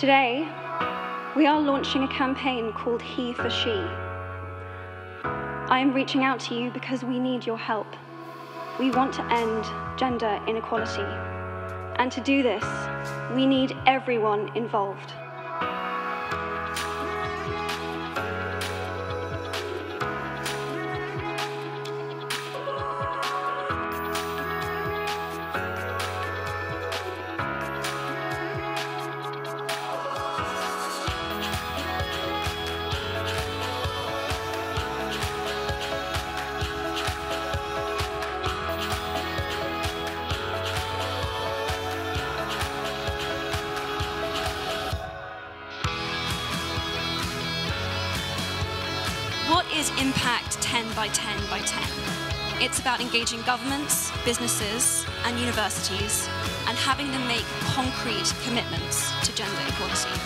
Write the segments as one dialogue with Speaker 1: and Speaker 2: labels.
Speaker 1: Today, we are launching a campaign called HeForShe. I am reaching out to you because we need your help. We want to end gender inequality. And to do this, we need everyone involved.
Speaker 2: What is IMPACT 10 by 10 by 10? It's about engaging governments, businesses, and universities, and having them make concrete commitments to gender equality.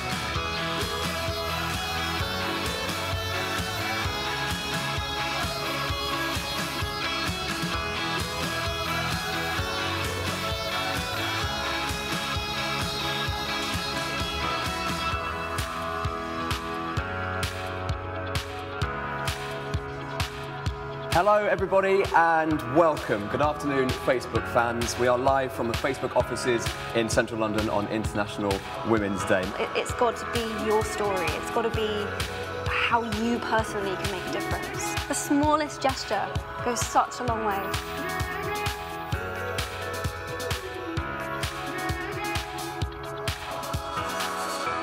Speaker 3: Hello everybody and welcome. Good afternoon Facebook fans. We are live from the Facebook offices in central London on International Women's Day.
Speaker 1: It's got to be your story. It's got to be how you personally can make a difference. The smallest gesture goes such a long way.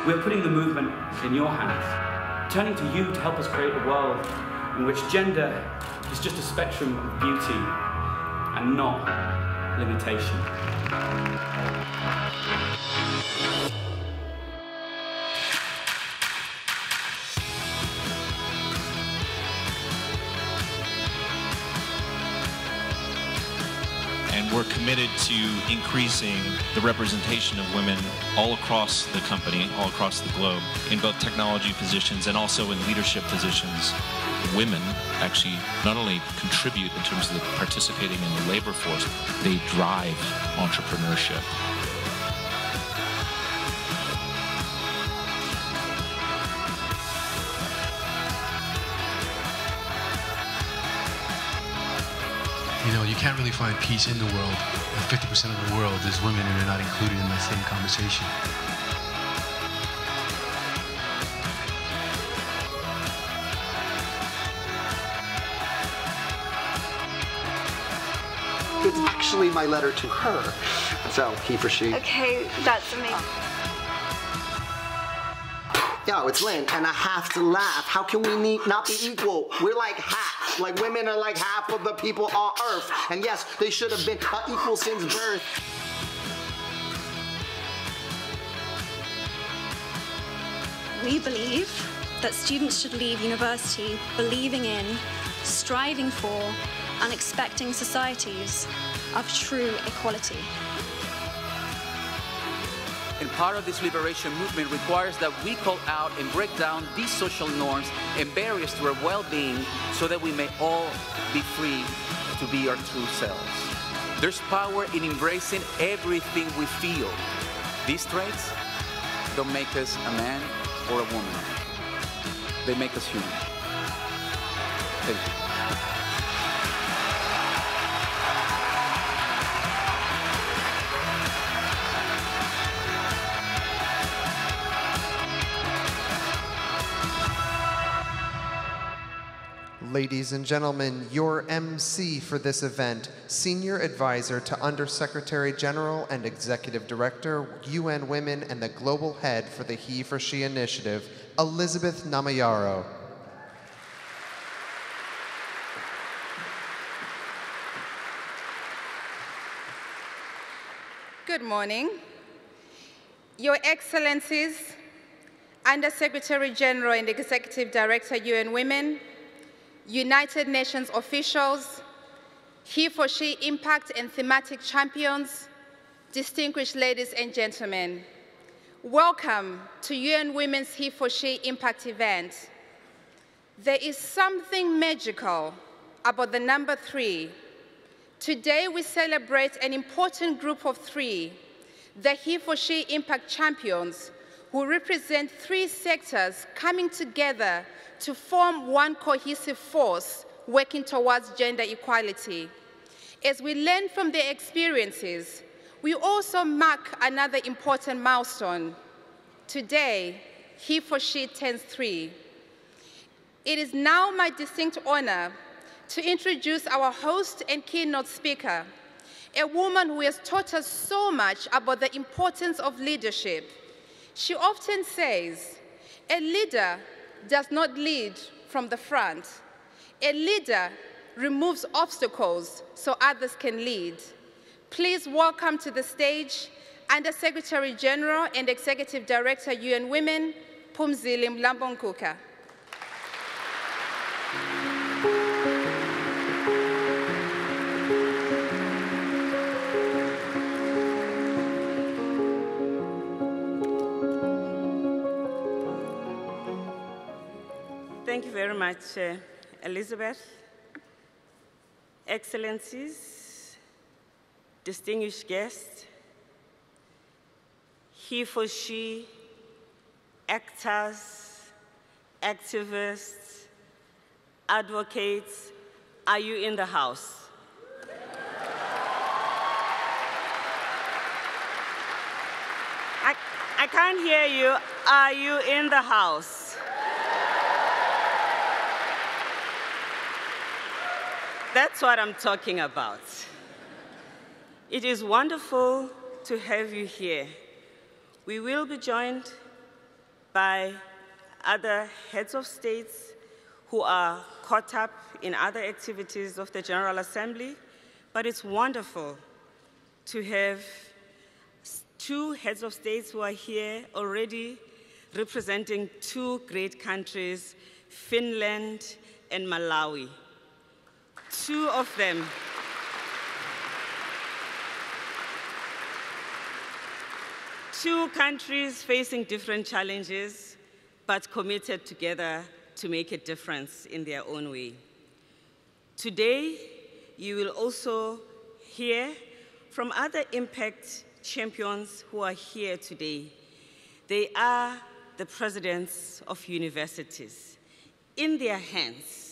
Speaker 4: We're putting the movement in your hands, turning to you to help us create a world in which gender is just a spectrum of beauty and not limitation.
Speaker 5: And we're committed to increasing the representation of women all across the company, all across the globe, in both technology positions and also in leadership positions. Women actually not only contribute in terms of participating in the labor force, they drive entrepreneurship.
Speaker 6: You know, you can't really find peace in the world if 50% of the world is women and they're not included in the same conversation.
Speaker 7: It's actually my letter to her. So, HeForShe.
Speaker 1: Okay, that's me.
Speaker 7: Yo, it's Lynn, and I have to laugh. How can we not be equal? We're like half. Like women are like half of the people on Earth. And yes, they should have been equal since birth.
Speaker 2: We believe that students should leave university believing in, striving for, and expecting societies of true equality.
Speaker 8: And part of this liberation movement requires that we call out and break down these social norms and barriers to our well-being so that we may all be free to be our true selves. There's power in embracing everything we feel. These traits don't make us a man or a woman. They make us human. Thank you.
Speaker 9: Ladies and gentlemen, your MC for this event, Senior Advisor to Undersecretary General and Executive Director, UN Women and the Global Head for the HeForShe Initiative, Elizabeth Namayaro.
Speaker 10: Good morning. Your Excellencies, Undersecretary General and Executive Director, UN Women, United Nations officials, HeForShe impact and thematic champions, distinguished ladies and gentlemen, welcome to UN Women's HeForShe Impact event. There is something magical about the number 3. Today we celebrate an important group of 3, the HeForShe Impact champions, who represent 3 sectors coming together to form one cohesive force working towards gender equality. As we learn from their experiences, we also mark another important milestone. Today, HeForShe turns 3. It is now my distinct honor to introduce our host and keynote speaker, a woman who has taught us so much about the importance of leadership. She often says, a leader does not lead from the front. A leader removes obstacles so others can lead. Please welcome to the stage Under-Secretary General and Executive Director, UN Women, Phumzile Mlambo-Ngcuka.
Speaker 11: Thank you very much, Elizabeth. Excellencies, distinguished guests, HeForShe, actors, activists, advocates, are you in the house? I can't hear you. Are you in the house? That's what I'm talking about. It is wonderful to have you here. We will be joined by other heads of states who are caught up in other activities of the General Assembly, but it's wonderful to have 2 heads of states who are here already representing 2 great countries, Finland and Malawi. 2 of them. Two countries facing different challenges, but committed together to make a difference in their own way. Today, you will also hear from other impact champions who are here today. They are the presidents of universities. In their hands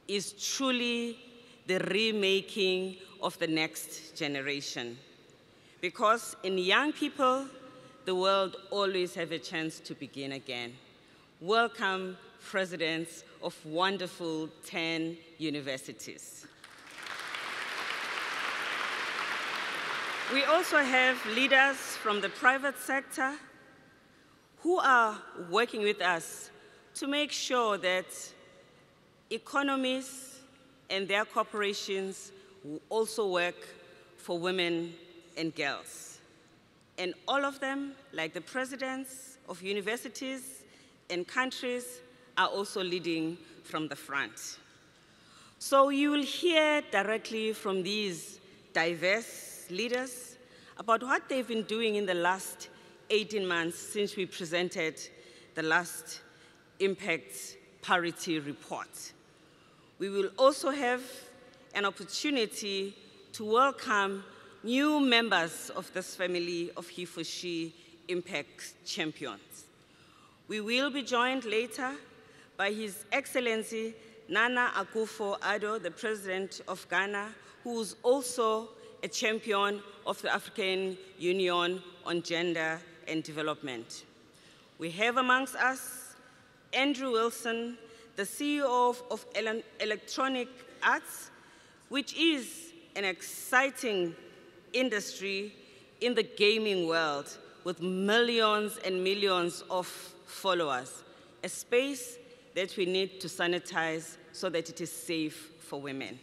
Speaker 11: is truly the remaking of the next generation. Because in young people, the world always has a chance to begin again. Welcome, presidents of wonderful 10 universities. We also have leaders from the private sector who are working with us to make sure that economies and their corporations will also work for women and girls. And all of them, like the presidents of universities and countries, are also leading from the front. So you will hear directly from these diverse leaders about what they've been doing in the last 18 months since we presented the last Impact Parity report. We will also have an opportunity to welcome new members of this family of HeForShe Impact Champions. We will be joined later by His Excellency Nana Akufo-Addo, the President of Ghana, who is also a champion of the African Union on Gender and Development. We have amongst us Andrew Wilson, the CEO of Electronic Arts, which is an exciting industry in the gaming world with millions and millions of followers, a space that we need to sanitize so that it is safe for women.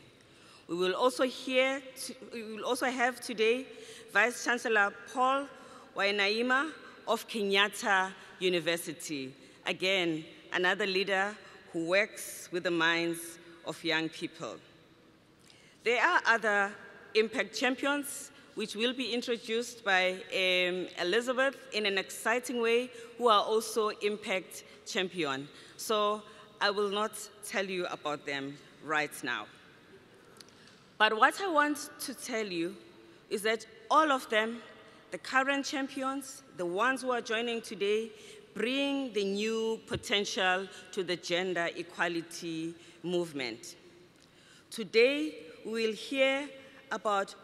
Speaker 11: We will also have today Vice Chancellor Paul Wainaima of Kenyatta University. Again, another leader who works with the minds of young people. There are other impact champions which will be introduced by Elizabeth in an exciting way, who are also impact champion. So I will not tell you about them right now. But what I want to tell you is that all of them the current champions, the ones who are joining today, bring the new potential to the gender equality movement. Today, we will hear about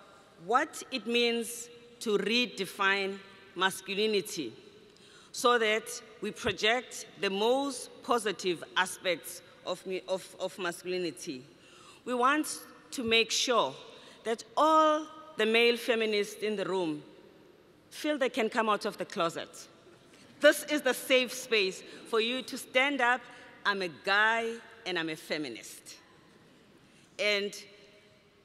Speaker 11: what it means to redefine masculinity so that we project the most positive aspects of masculinity. We want to make sure that all the male feminists in the room feel they can come out of the closet. This is the safe space for you to stand up. I'm a guy and I'm a feminist. And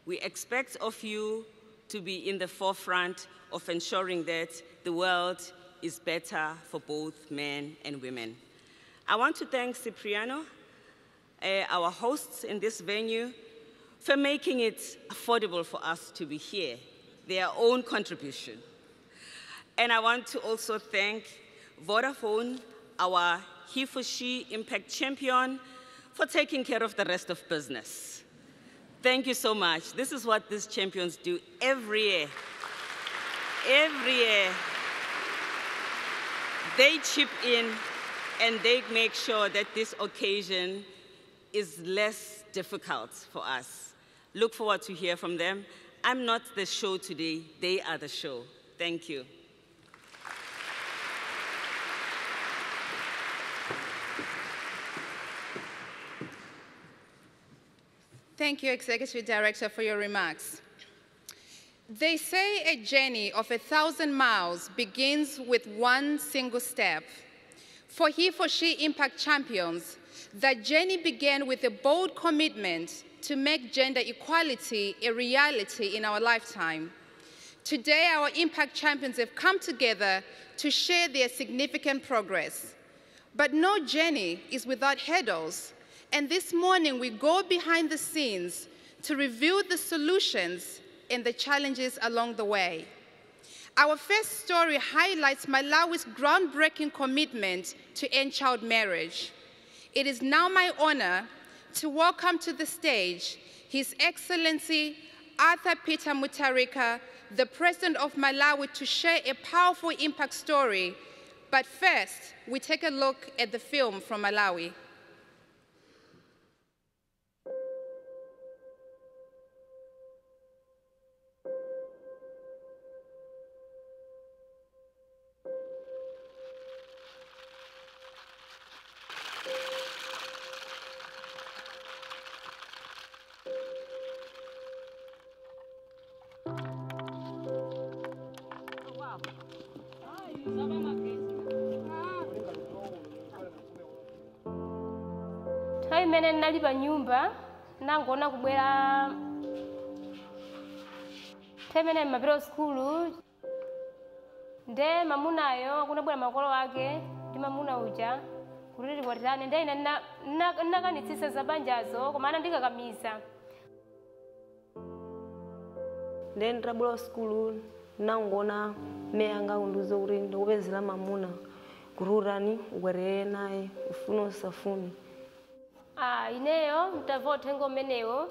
Speaker 11: we expect of you to be in the forefront of ensuring that the world is better for both men and women. I want to thank Cipriano, our hosts in this venue, for making it affordable for us to be here, their own contribution. And I want to also thank Vodafone, our HeForShe Impact champion, for taking care of the rest of business. Thank you so much. This is what these champions do every year. Every year, they chip in and they make sure that this occasion is less difficult for us. Look forward to hear from them. I'm not the show today, they are the show. Thank you.
Speaker 10: Thank you, Executive Director, for your remarks. They say a journey of 1,000 miles begins with one single step. For HeForShe Impact champions, that journey began with a bold commitment to make gender equality a reality in our lifetime. Today, our Impact champions have come together to share their significant progress. But no journey is without hurdles. And this morning, we go behind the scenes to reveal the solutions and the challenges along the way. Our first story highlights Malawi's groundbreaking commitment to end child marriage. It is now my honor to welcome to the stage His Excellency Arthur Peter Mutharika, the President of Malawi, to share a powerful impact story. But first, we take a look at the film from Malawi.
Speaker 12: Nthawi imene ndinali pa nyumba nangona kubwera nthawi imene mmapita sukulu nde mamunayo kunabwera makolo ake ndi mamuna uja kuti tikwatirane nde ine ndinakanitsitsa za banjazo koma anandikakamiza.
Speaker 13: Nde nditabwera sukulu nangona meya anga kundiuza kuti ndikupezera mamuna kuti urani ubwerere naye ufuna usafune.
Speaker 12: Ineyo mtamva uthenga umenewo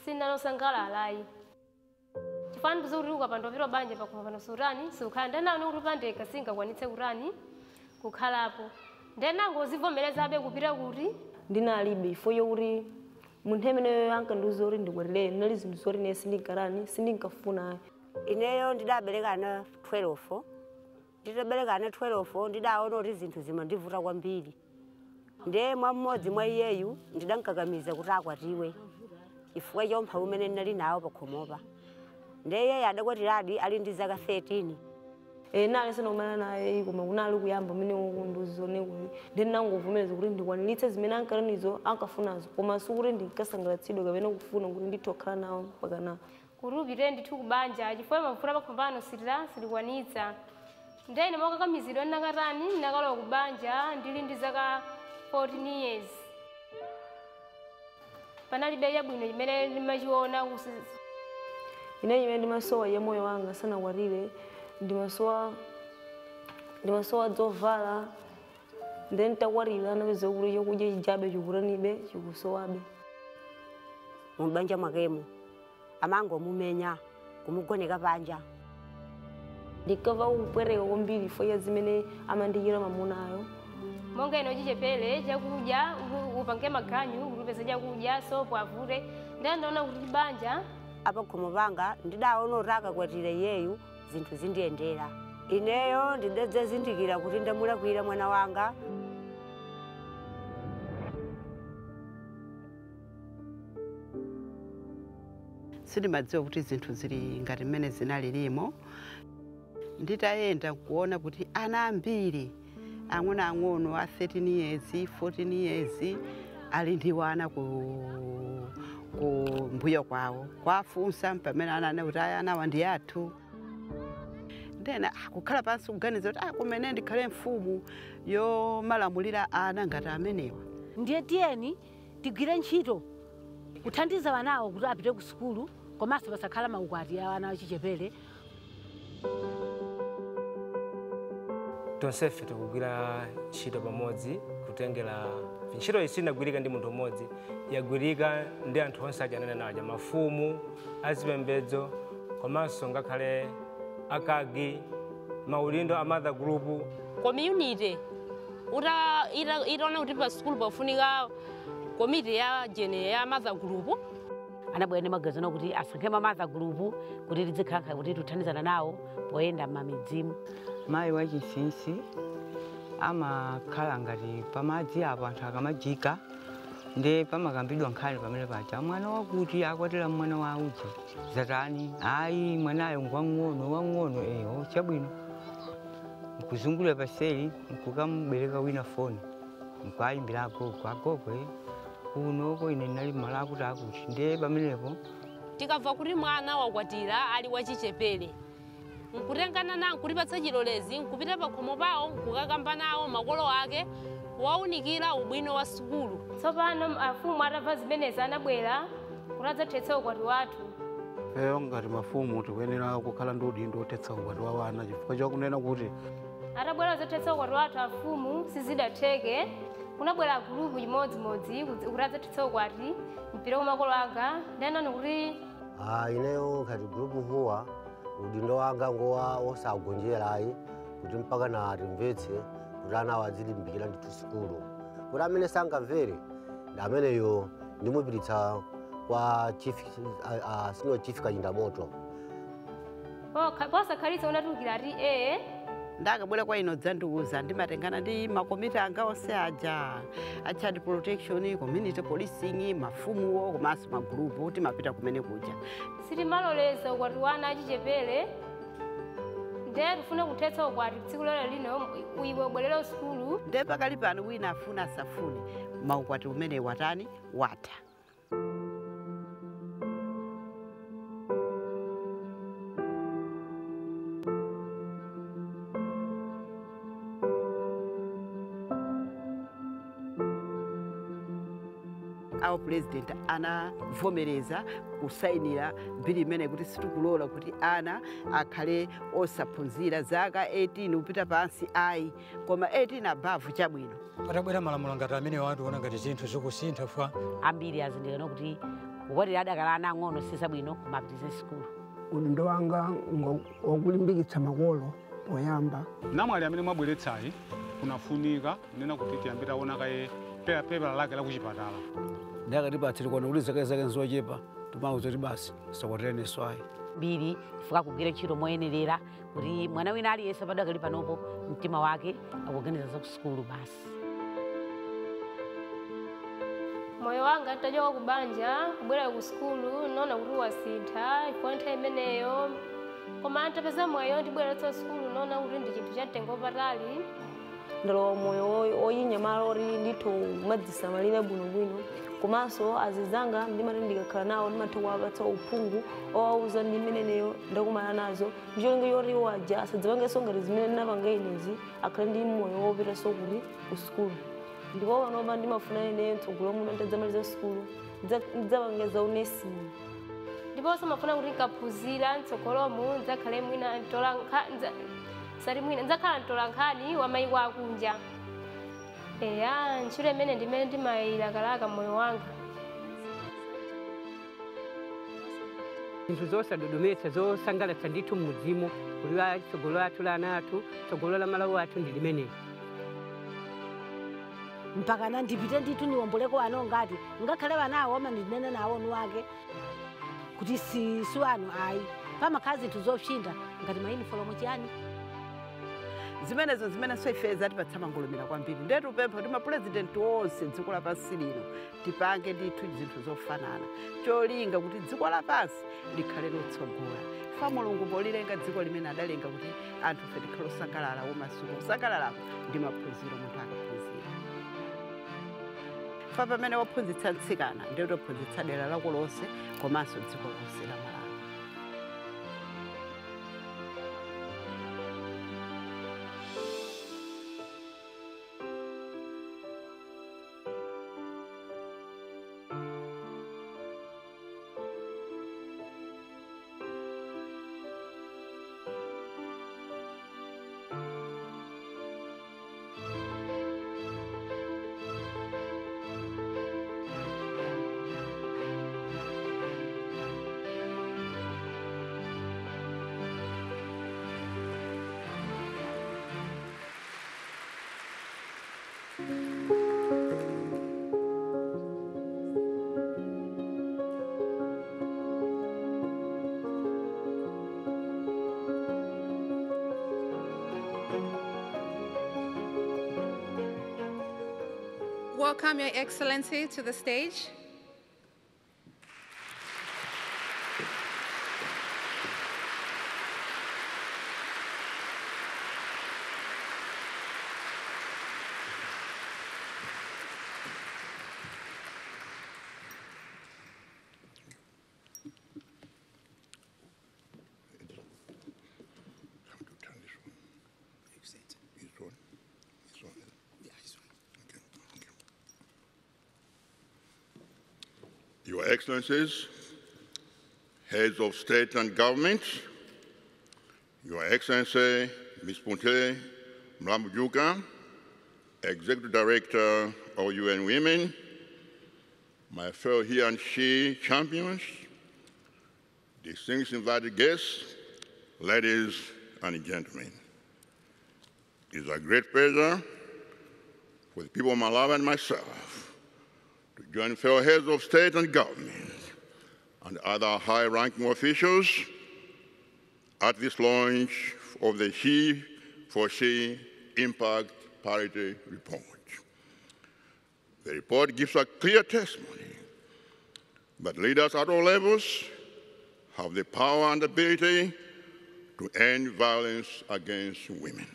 Speaker 12: sinalosangalalayi. Chifukwa ndiuza kuti ukapanda pita banja pakoma pano surani sukhala ndenaone kuti pandeka singakwanitse kurani kukhalapo. Nde nangozivomerezabe kupita kuti
Speaker 13: ndinalibe ifo yokuti munthu ameneyo ankandiuza kuti ndibwerere ndinali zinthu zoti ine sindinkarani sindinkafunayo.
Speaker 14: Ineyo ndidaberekana 12. Nditaberekana 12 ndidaona kuti zinthu zimandivuta kwambiri. Nde mmodzi mwa iyeyu ndidankakamiza kuti akwatiwe ifukwa chompha umene ndinali nawo pakhomopa. Nde iyeyo adakwatira ali ndi zaka 13.
Speaker 13: Nali sinakumana naye koma kunali kuyamba umene kundiuzone kuti ndinangovomereza kuti ndikwaniritse zimene ankalanizo ankafunazo koma sikuti ndinkasangalatsidwa kapena kufuna kuti nditokhala nawo mpakana
Speaker 12: kuti upite ndithu kubanja chifukwa mafuta pakhompano silikwanitsa. Nde ine mokakamizidwa ndinakatani ndinakalowa kubanja ndili ndi zaka 14 years. Panalibe chabwino chimene ndimachiona kusisi.
Speaker 13: Ine chimene ndimasowa ya moyo wanga sanakwatire ndimasowa zovala. Nde nditakwatira napeza kuti chokudya chijabe chikutanibe chikusowabe.
Speaker 14: Mubanja mwakemo amango mumenya kumugoneka panja.
Speaker 13: ndikava kupwereka kwambiri foya zimene amandiyira mamunayo
Speaker 12: monga ino chichepere chakudya upange maganyu kupeza chakudya sopo avute ndaona kuti banja
Speaker 14: apa khomo panga ndidaona utaka kwatira iyeyu zinthu zindiyendera ineyo ndidadzazindikira kuti ndamulakwira mwana wanga.
Speaker 15: Sindimadziwa kuti zinthu zili ngati mmene zinalirimo. Nditayenda kuona kuti ana ambiri ang'ono a 13 years 14 years ali ndi wana ku mbuyo kwawo kwafunsa pamene anane kuti anawa ndi athu. Ndena kukhala pansi kuganiza kuti kumene ndikhale mfumu yomalamulira ana ngati amenewa.
Speaker 16: Ndiye tiyeni tigwire ntchito kuthandiza wanawo kuti apite ku sukulu komanso pasakhala maukwati a wana achichepere.
Speaker 17: Tonsefe tikugwira ntchito pamodzi kutengera ntchito isinagwirika ndi munthu umodzi yagwirika ndi anthu onse ajanena naja mafumu azipembedzo komanso ngakhale akagi maulindo a mother group
Speaker 18: community itaona kuti pa school pafunika committee ya jene ya mother group
Speaker 16: anabwera ndi magazano kuti asankhe ma mother group kuti tizikhala kuti tuthandizana nawo poyenda m'midzimu.
Speaker 19: Mayi wachinsinsi amakhala ngati pamadzi apo anthu akamajika ndi pamakambidwa nkhani pamene paja mwana wakuti akwatira mwana wa uja zatani ayi mwanayo wang'ono chabwino nkuzungulira paseli nkukamubereka wina foni nkuayimbira agogo kunoko ine ndinali mmalo akuti ndiye pamenepo
Speaker 18: tikamva kuti mwana wakwatira ali wachichepere nkutengana nawo nkutipatsa chilolezi nkupita pakhomo pawo nkukakamba nawo makolo ake waunikira ubwino wa sukulu.
Speaker 12: Tsopano afumu atamva zimenezi anabwera kuti adzathetsa ukwati wathu.
Speaker 20: Ngati mafumu tikuyenera kukhala ndi udindo othetsa ukwati wa wana chifukwa chakunena kuti
Speaker 12: atabwera adzathetsa ukwati wathu afumu sizidatheke kunabwera gulupu chimodzimodzi kuti adzathetsa ukwati mpira wa makolo anga ndanena kuti
Speaker 21: ineyo ngati gulupu huwa udindo wanga ngowa osagonjerayi kuti mpaka na timvetse kuti ana wadzilimbikira ndithu sukulu kuti amene sangamvere ndi ameneyo ndimupititsa kwa senior chief Kachindamoto.
Speaker 12: Posakhalitsa unatukira ati
Speaker 15: ndakabwera kwa ino dzandiuza ndimatengana ndi makomiti anga onse aja a child protection, community policing, mafumuwo komanso magrupu kuti mapita kumene kuja.
Speaker 12: Sitimaloleza ukwati wana achichepere ndiye tifuna kuthetsa ukwati tsiku lero lino iwe ubwerera sukulu.
Speaker 15: Ndiye pakali pano wina afuna asafune maukwati umene watani watha. Our president anavomereza kusainira bili imene kuti situkulola kuti ana akhale osaphunzira zaka 18 kupita pansi ayi koma 18 above chabwino.
Speaker 22: Atabwera malamulo ngati amene watu ona ngati zinthu zikusintha fa
Speaker 16: ambiri azindikana kuti ukwati adakala ana ang'ono sisabwino kumapitiza sukulu.
Speaker 23: Udindo wanga wokulimbikitsa makolo poyamba
Speaker 24: namwali amene mwabweretsayi kunafunika nena kuti tiyambira ona kaye pepa lake la kuchipatala
Speaker 20: ndakatipatsa tikona kuti zaka nzochepa timauza kuti basi sakwatira neswayi
Speaker 16: mbiri fuka kugwira ntchito moyenerera kuti mwana wina aliyense padakali panopo mtima wake akuganiza za kusukulu basi.
Speaker 12: Moyo wanga tachoka kubanja kubwera ku sukulu naona kuti wasintha ipontha imeneyo koma antapeza moyo ndibweretsa sukulu naona kuti ndi chinthu chamtengo patali.
Speaker 13: Ndalowa moyo oyinyamala ori ndithu madzisamalira bwinobwino komanso azizanga ndimati ndikakhala nawo ndimatha kuwapatsa uphungu owauza ndi mmeneyo ndakumana nazo ndicholinga choti waja asadzipangenso ngati zimene ndinapanga inezi akhale ndi moyo wopitanso kuti ku sukulu. Ndipo panopa ndimafuna ineyo mtsogolo muno ndadzamaliza sukulu ndidzapangeza unesini.
Speaker 12: Ndiponso mafuna kuti nkaphunzira mtsogolomu ndidzakhale mwina ndzakhala ntola nkhani wa maiko akunja. Ntchito imene ndimene ndimayilakalaka moyo wanga.
Speaker 3: zinthu zosadodometsa zosangalatsa ndithu m'mudzimu kuliwa tsogolo athu la ana athu tsogolo la Malawi athu ndi limeneli.
Speaker 16: mpaka ndipite ndithu niwomboleko ano ngati ngakhale vanawo amandinena nawo nuwake kuti si wanu ayi pamakhala zinthu zopsinda ngati mayunifomu chiyani.
Speaker 15: zimenezo zimene soifeza tipatsa mangolomera kwambiri ndetu upempha kuti mapurezidenti onse dziko lapansi lino tipange ndithu zinthu zofanana cholinga kuti dziko lapansi likhale lotsogola. fa mulungu polilenga dziko limene adalenga kuti anthu fe tikhale osangalala womasuku kusangalalapo ndi maphunziro munthu akaphunzira. fa pamene waphunzitsa mtsikana ndiye tophunzitsa dera lako lonse komanso dziko lonse la Malawi.
Speaker 10: Welcome, Your Excellency, to the stage.
Speaker 4: Your Excellencies, heads of state and government, Your Excellency, Ms. Phumzile Mlambo-Ngcuka, Executive Director of UN Women, my fellow HeForShe champions, distinguished invited guests, ladies and gentlemen. It is a great pleasure for the people of Malawi and myself to join fellow heads of state and government and other high-ranking officials at this launch of the HeForShe Impact Parity report. The report gives a clear testimony that leaders at all levels have the power and ability to end violence against women.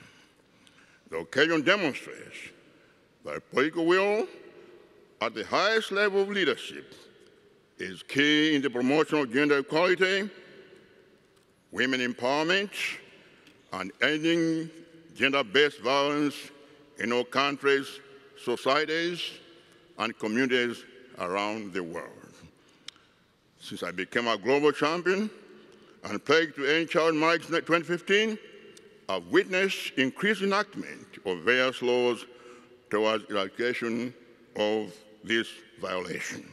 Speaker 4: The occasion demonstrates that political will at the highest level of leadership is key in the promotion of gender equality, women empowerment, and ending gender-based violence in all countries, societies, and communities around the world. Since I became a global champion and pledged to end child marriage in 2015, I've witnessed increased enactment of various laws towards eradication of this violation.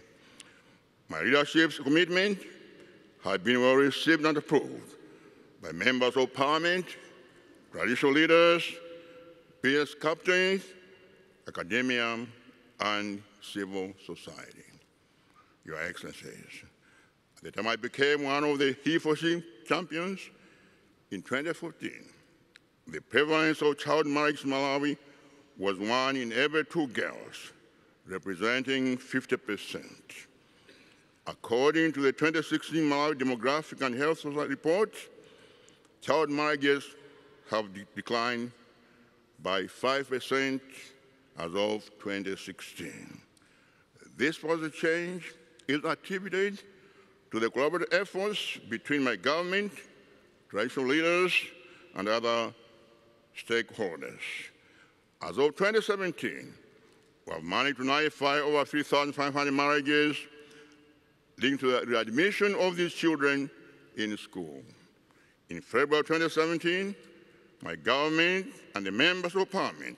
Speaker 4: My leadership's commitment has been well received and approved by members of parliament, traditional leaders, peers, captains, academia, and civil society. Your Excellencies, at the time I became one of the HeForShe champions in 2014, the prevalence of child marriage in Malawi was 1 in every 2 girls, representing 50%. According to the 2016 Malawi Demographic and Health Society report, child marriages have declined by 5% as of 2016. This positive change is attributed to the collaborative efforts between my government, traditional leaders, and other stakeholders. As of 2017, we have managed to nullify over 3,500 marriages linked to the readmission of these children in school. In February 2017, my government and the members of parliament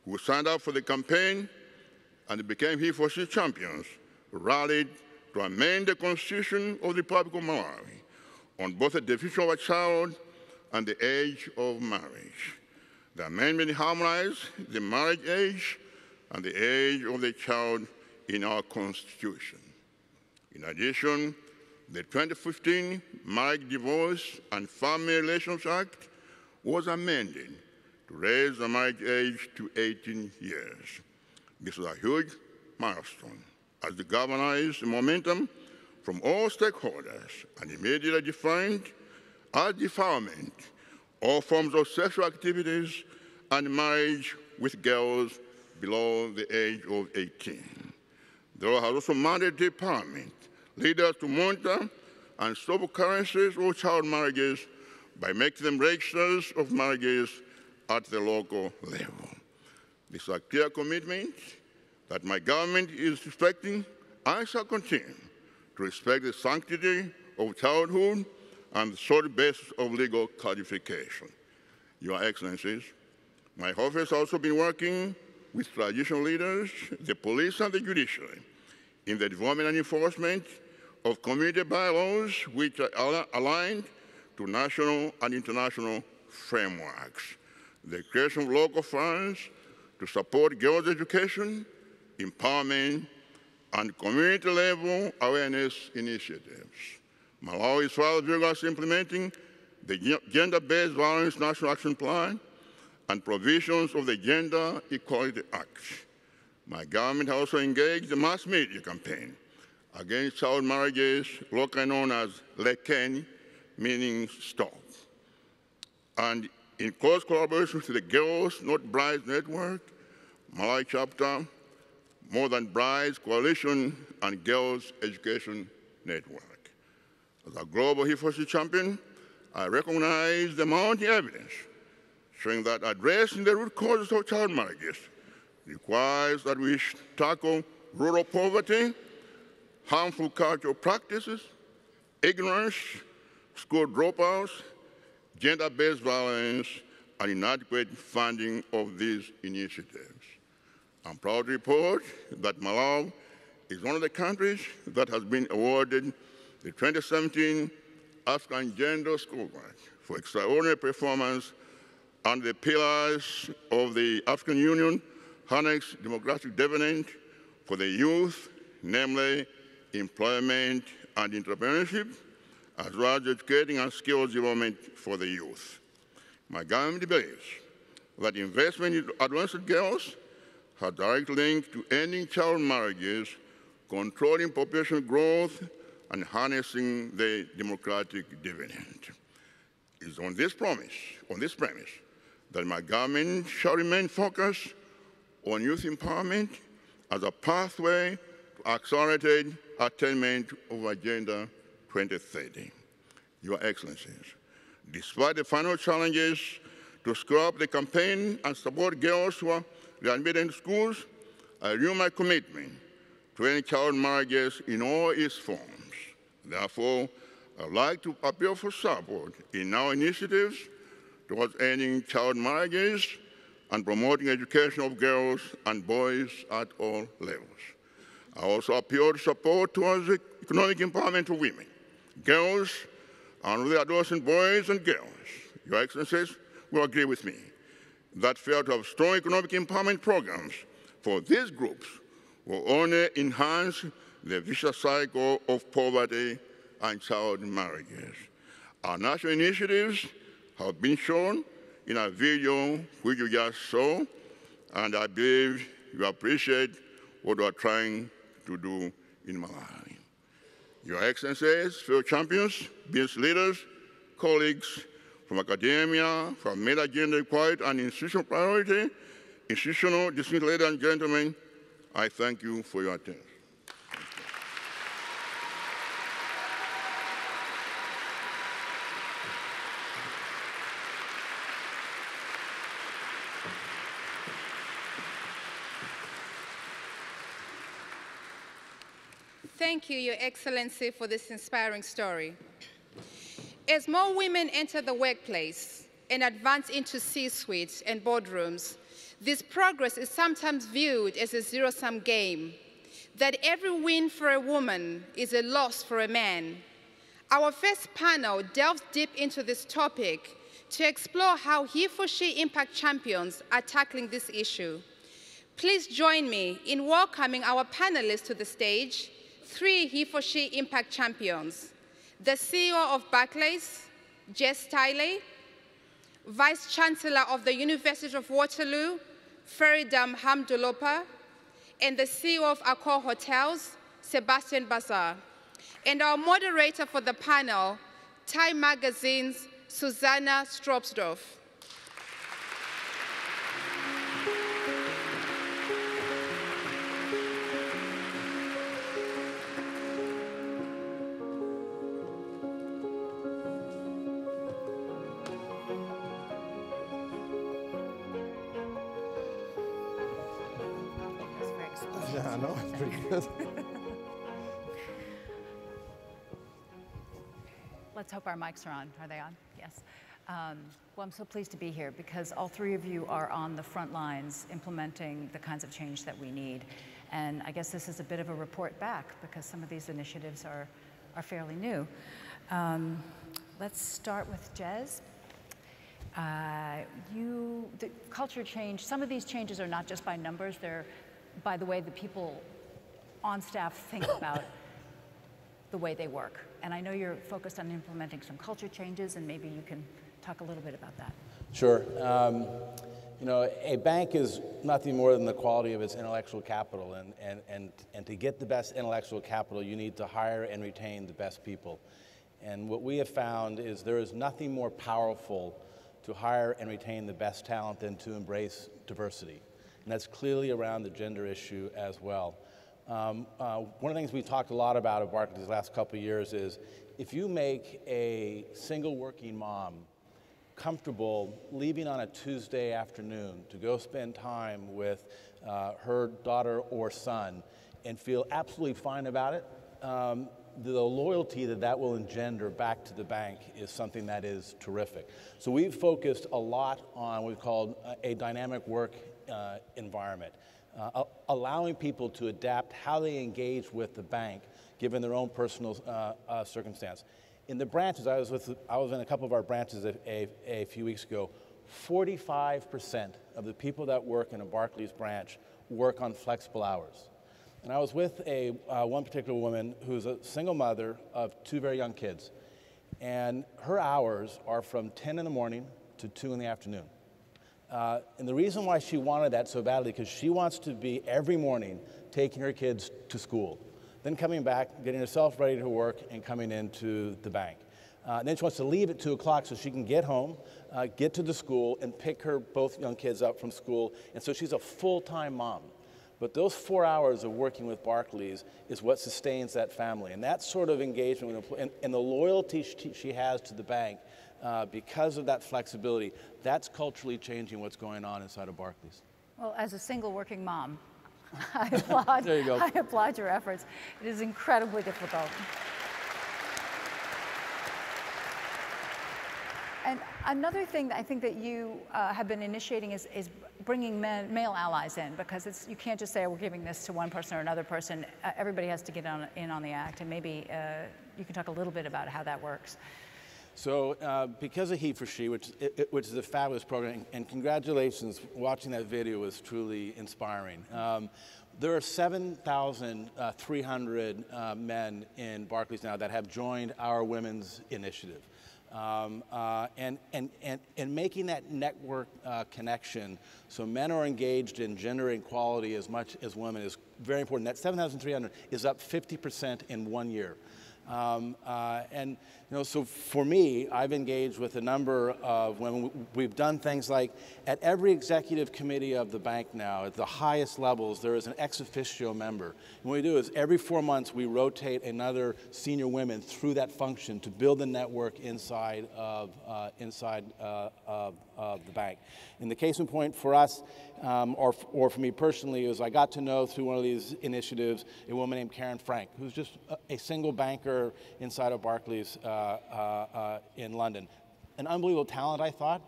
Speaker 4: who signed up for the campaign and became HeForShe champions rallied to amend the Constitution of the Republic of Malawi on both the definition of a child and the age of marriage. The amendment harmonized the marriage age and the age of the child in our Constitution. In addition, the 2015 Marriage, Divorce, and Family Relations Act was amended to raise the marriage age to 18 years. This was a huge milestone, as it galvanized the momentum from all stakeholders and immediately defined as defilement all forms of sexual activities and marriage with girls below the age of 18. The law has also mandated empowerment leaders to monitor and stop occurrences of child marriages by making them registers of marriages at the local level. This is a clear commitment that my government is respecting. I shall continue to respect the sanctity of childhood and the solid basis of legal codification. Your Excellencies, my office has also been working with traditional leaders, the police and the judiciary in the development and enforcement of community bylaws which are aligned to national and international frameworks, the creation of local funds to support girls' education, empowerment, and community-level awareness initiatives. Malawi is further vigorously implementing the Gender-Based Violence National Action Plan and provisions of the Gender Equality Act. My government has also engaged the mass media campaign against child marriages, locally known as Leken, meaning stop. And in close collaboration with the Girls Not Brides Network, Malawi chapter, More Than Brides Coalition, and Girls Education Network. As a global HeForShe champion, I recognize the mounting evidence showing that addressing the root causes of child marriages requires that we tackle rural poverty, harmful cultural practices, ignorance, school dropouts, gender-based violence, and inadequate funding of these initiatives. I'm proud to report that Malawi is one of the countries that has been awarded the 2017 African Gender School Grant for extraordinary performance under the pillars of the African Union Annex Demographic Development for the youth, namely employment and entrepreneurship, as well as educating and skills development for the youth. My government believes that investment in adolescent girls has a direct link to ending child marriages, controlling population growth, and harnessing the democratic dividend. It is on this premise, that my government shall remain focused on youth empowerment as a pathway to accelerated attainment of Agenda 2030. Your Excellencies, despite the final challenges to scale up the campaign and support girls who are readmitted into schools, I renew my commitment to end child marriages in all its forms. Therefore, I would like to appeal for support in our initiatives towards ending child marriages and promoting education of girls and boys at all levels. I also appeal to support towards the economic empowerment of women, girls, and the adolescent boys and girls. Your Excellencies will agree with me that failure to have strong economic empowerment programs for these groups will only enhance the vicious cycle of poverty and child marriages. Our national initiatives have been shown in a video which you just saw, and I believe you appreciate what we are trying to do in Malawi. Your Excellencies, fellow champions, business leaders, colleagues from academia, from made agenda equality and institutional priority, institutional distinguished ladies and gentlemen, I thank you for your attention.
Speaker 10: Thank you, Your Excellency, for this inspiring story. As more women enter the workplace and advance into C-suites and boardrooms, this progress is sometimes viewed as a zero-sum game, that every win for a woman is a loss for a man. Our first panel delves deep into this topic to explore how HeForShe impact champions are tackling this issue. Please join me in welcoming our panelists to the stage, 3 HeForShe impact champions: the CEO of Barclays, Jess Tiley; Vice Chancellor of the University of Waterloo, Feridam Hamdulopa; and the CEO of Accor Hotels, Sebastian Bazar; and our moderator for the panel, Time Magazine's Susanna Stropsdorf.
Speaker 1: Yeah, I know, it's pretty good.
Speaker 5: Let's hope our mics are on. Are they on? Yes. Well, I'm so pleased to be here because all 3 of you are on the front lines implementing the kinds of change that we need. And I guess this is a bit of a report back because some of these initiatives are fairly new. Let's start with Jez. The culture change, some of these changes are not just by numbers, they're by the way the people on staff think about the way they work. And I know you're focused on implementing some culture changes, and maybe you can talk a little bit about that.
Speaker 6: Sure. You know, a bank is nothing more than the quality of its intellectual capital, and to get the best intellectual capital, you need to hire and retain the best people. And what we have found is there is nothing more powerful to hire and retain the best talent than to embrace diversity. And that's clearly around the gender issue as well. One of the things we talked a lot about at Barclays the last couple of years is if you make a single working mom comfortable leaving on a Tuesday afternoon to go spend time with her daughter or son and feel absolutely fine about it, the loyalty that will engender back to the bank is something that is terrific. So we've focused a lot on what we've called a dynamic work environment, allowing people to adapt how they engage with the bank given their own personal circumstance. In the branches, I was in a couple of our branches a few weeks ago. 45% of the people that work in a Barclays branch work on flexible hours. And I was with one particular woman who's a single mother of 2 very young kids. And her hours are from 10 in the morning to 2 in the afternoon. And the reason why she wanted that so badly, because she wants to be every morning taking her kids to school, then coming back, getting herself ready to work, and coming into the bank. And then she wants to leave at 2 o'clock so she can get home, get to the school, and pick her both young kids up from school. And so she's a full-time mom. But those 4 hours of working with Barclays is what sustains that family. And that sort of engagement and the loyalty she has to the bank because of that flexibility, that's culturally changing what's going on inside of Barclays.
Speaker 5: Well, as a single working mom, I applaud,
Speaker 6: there you go.
Speaker 5: I applaud your efforts. It is incredibly difficult. And another thing that I think that you have been initiating is bringing male allies in, because you can't just say, oh, we're giving this to one person or another person. Everybody has to get in on the act, and maybe you can talk a little bit about how that works.
Speaker 6: So because of HeForShe, which is a fabulous program, and congratulations, watching that video was truly inspiring. There are 7,300 men in Barclays now that have joined our women's initiative. And making that network connection so men are engaged in gender equality as much as women is very important. That 7,300 is up 50% in 1 year. And so for me, I've engaged with a number of women. We've done things like at every executive committee of the bank now, at the highest levels, there is an ex officio member. And what we do is every 4 months we rotate another senior women through that function to build a network inside of the bank. And the case in point for us, or for me personally, is I got to know through one of these initiatives a woman named Karen Frank, who's just a single banker inside of Barclays in London. An unbelievable talent, I thought.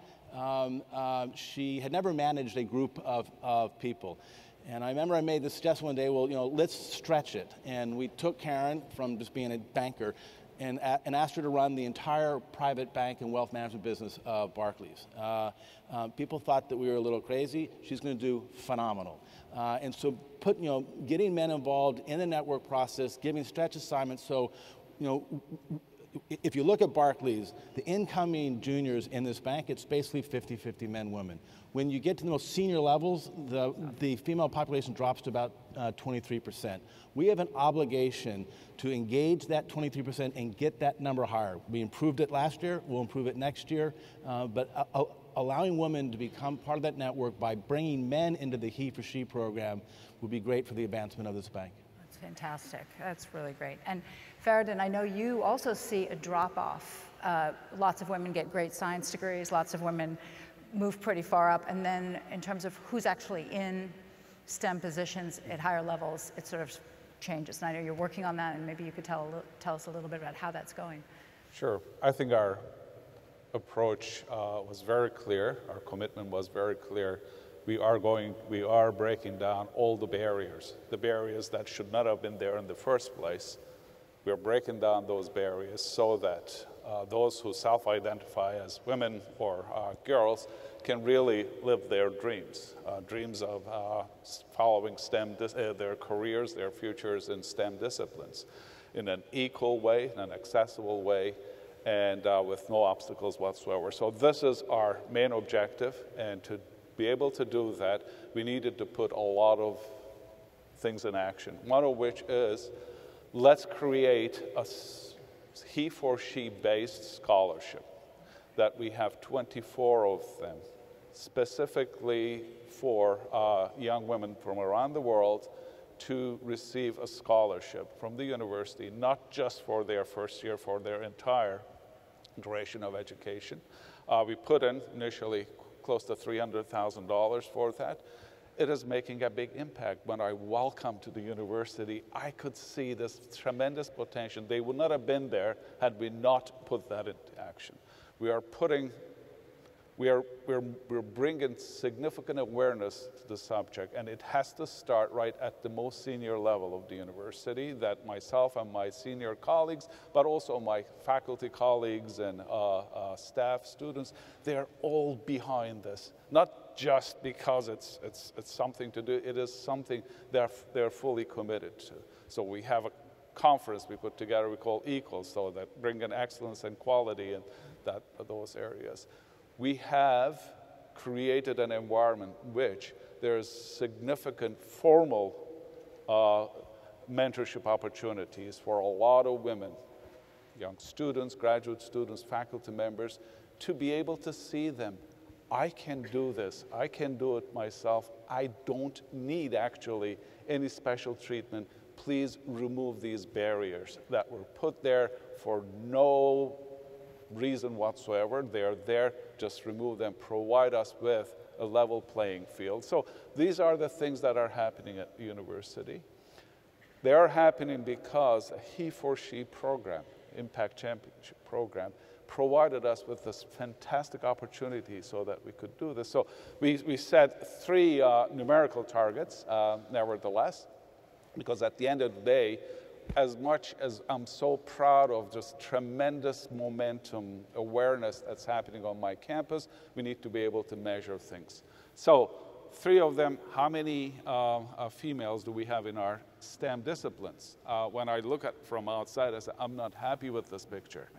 Speaker 6: She had never managed a group of people. And I remember I made the suggestion one day, well, let's stretch it. And we took Karen from just being a banker and asked her to run the entire private bank and wealth management business of Barclays. People thought that we were a little crazy. She's going to do phenomenal. And so getting men involved in the network process, giving stretch assignments. So, if you look at Barclays, the incoming juniors in this bank, it's basically 50-50 men, women. When you get to the most senior levels, the female population drops to about 23%. We have an obligation to engage that 23% and get that number higher. We improved it last year, we'll improve it next year, but allowing women to become part of that network by bringing men into the HeForShe program would be great for the advancement of this bank.
Speaker 5: That's fantastic. That's really great. And Faridun, I know you also see a drop-off. Lots of women get great science degrees, lots of women move pretty far up, and then in terms of who's actually in STEM positions at higher levels, it sort of changes. And I know you're working on that, and maybe you could tell us a little bit about how that's going.
Speaker 2: Sure. I think our approach was very clear. Our commitment was very clear. We are breaking down all the barriers that should not have been there in the first place. We are breaking down those barriers so that those who self-identify as women or girls can really live their dreams, dreams of following STEM, their careers, their futures in STEM disciplines in an equal way, in an accessible way, and with no obstacles whatsoever. So this is our main objective, and to be able to do that, we needed to put a lot of things in action, one of which is let's create a HeForShe based scholarship that we have 24 of them, specifically for young women from around the world to receive a scholarship from the university, not just for their first year, for their entire duration of education. We put in initially close to $300,000 for that. It is making a big impact. When I welcome to the university, I could see this tremendous potential. They would not have been there had we not put that into action. We're bringing significant awareness to the subject, and it has to start right at the most senior level of the university, that myself and my senior colleagues, but also my faculty colleagues and staff, students, they're all behind this. Not just because it's something to do, it is something they're fully committed to. So we have a conference we put together we call Equals, so that bring in excellence and quality in those areas. We have created an environment which there's significant formal mentorship opportunities for a lot of women, young students, graduate students, faculty members, to be able to see them. I can do this. I can do it myself. I don't need actually any special treatment. Please remove these barriers that were put there for no reason whatsoever. They're there, just remove them, provide us with a level playing field. So these are the things that are happening at the university. They are happening because a HeForShe program, Impact Championship program, provided us with this fantastic opportunity so that we could do this. So we set 3 numerical targets, nevertheless, because at the end of the day, as much as I'm so proud of just tremendous momentum, awareness that's happening on my campus, we need to be able to measure things. So 3 of them, how many females do we have in our STEM disciplines? When I look at from outside, I say, I'm not happy with this picture.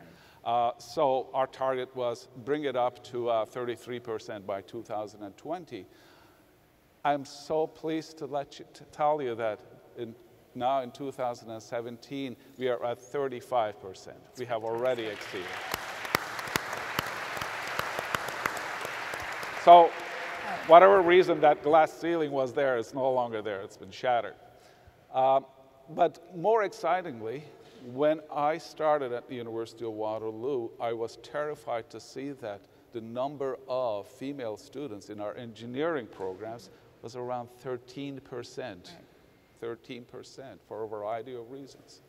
Speaker 2: So our target was bring it up to 33% by 2020. I'm so pleased to tell you that now in 2017, we are at 35%. We have already exceeded. So whatever reason that glass ceiling was there, it's no longer there. It's been shattered. But more excitingly, when I started at the University of Waterloo, I was terrified to see that the number of female students in our engineering programs was around 13%. 13% for a variety of reasons.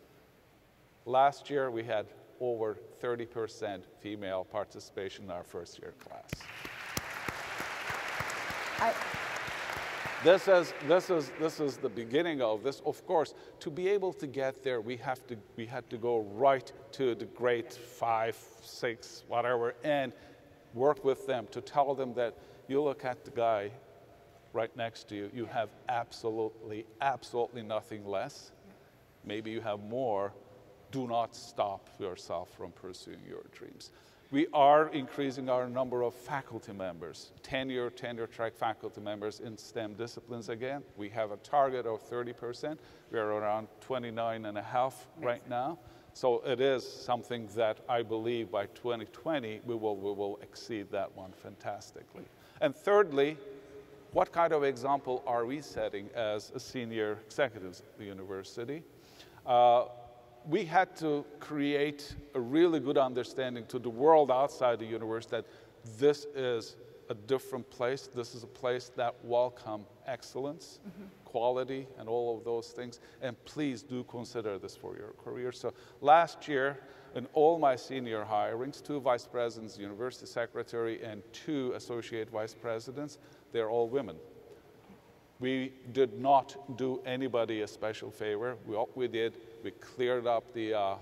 Speaker 2: Last year, we had over 30% female participation in our first year class. This is the beginning of this. Of course, to be able to get there, we had to go right to the grade 5, 6, whatever, and work with them to tell them that you look at the guy right next to you, you have absolutely nothing less. Maybe you have more. Do not stop yourself from pursuing your dreams. We are increasing our number of faculty members, tenure track faculty members in STEM disciplines again. We have a target of 30%. We are around 29.5 right now. So it is something that I believe by 2020 we will exceed that one fantastically. And thirdly, what kind of example are we setting as a senior executives at the university? We had to create a really good understanding to the world outside the universe that this is a different place. This is a place that welcomes excellence, quality, and all of those things. And please do consider this for your career. So last year, in all my senior hirings, 2 vice presidents, university secretary, and 2 associate vice presidents, they're all women. We did not do anybody a special favor. What we did, we cleared up the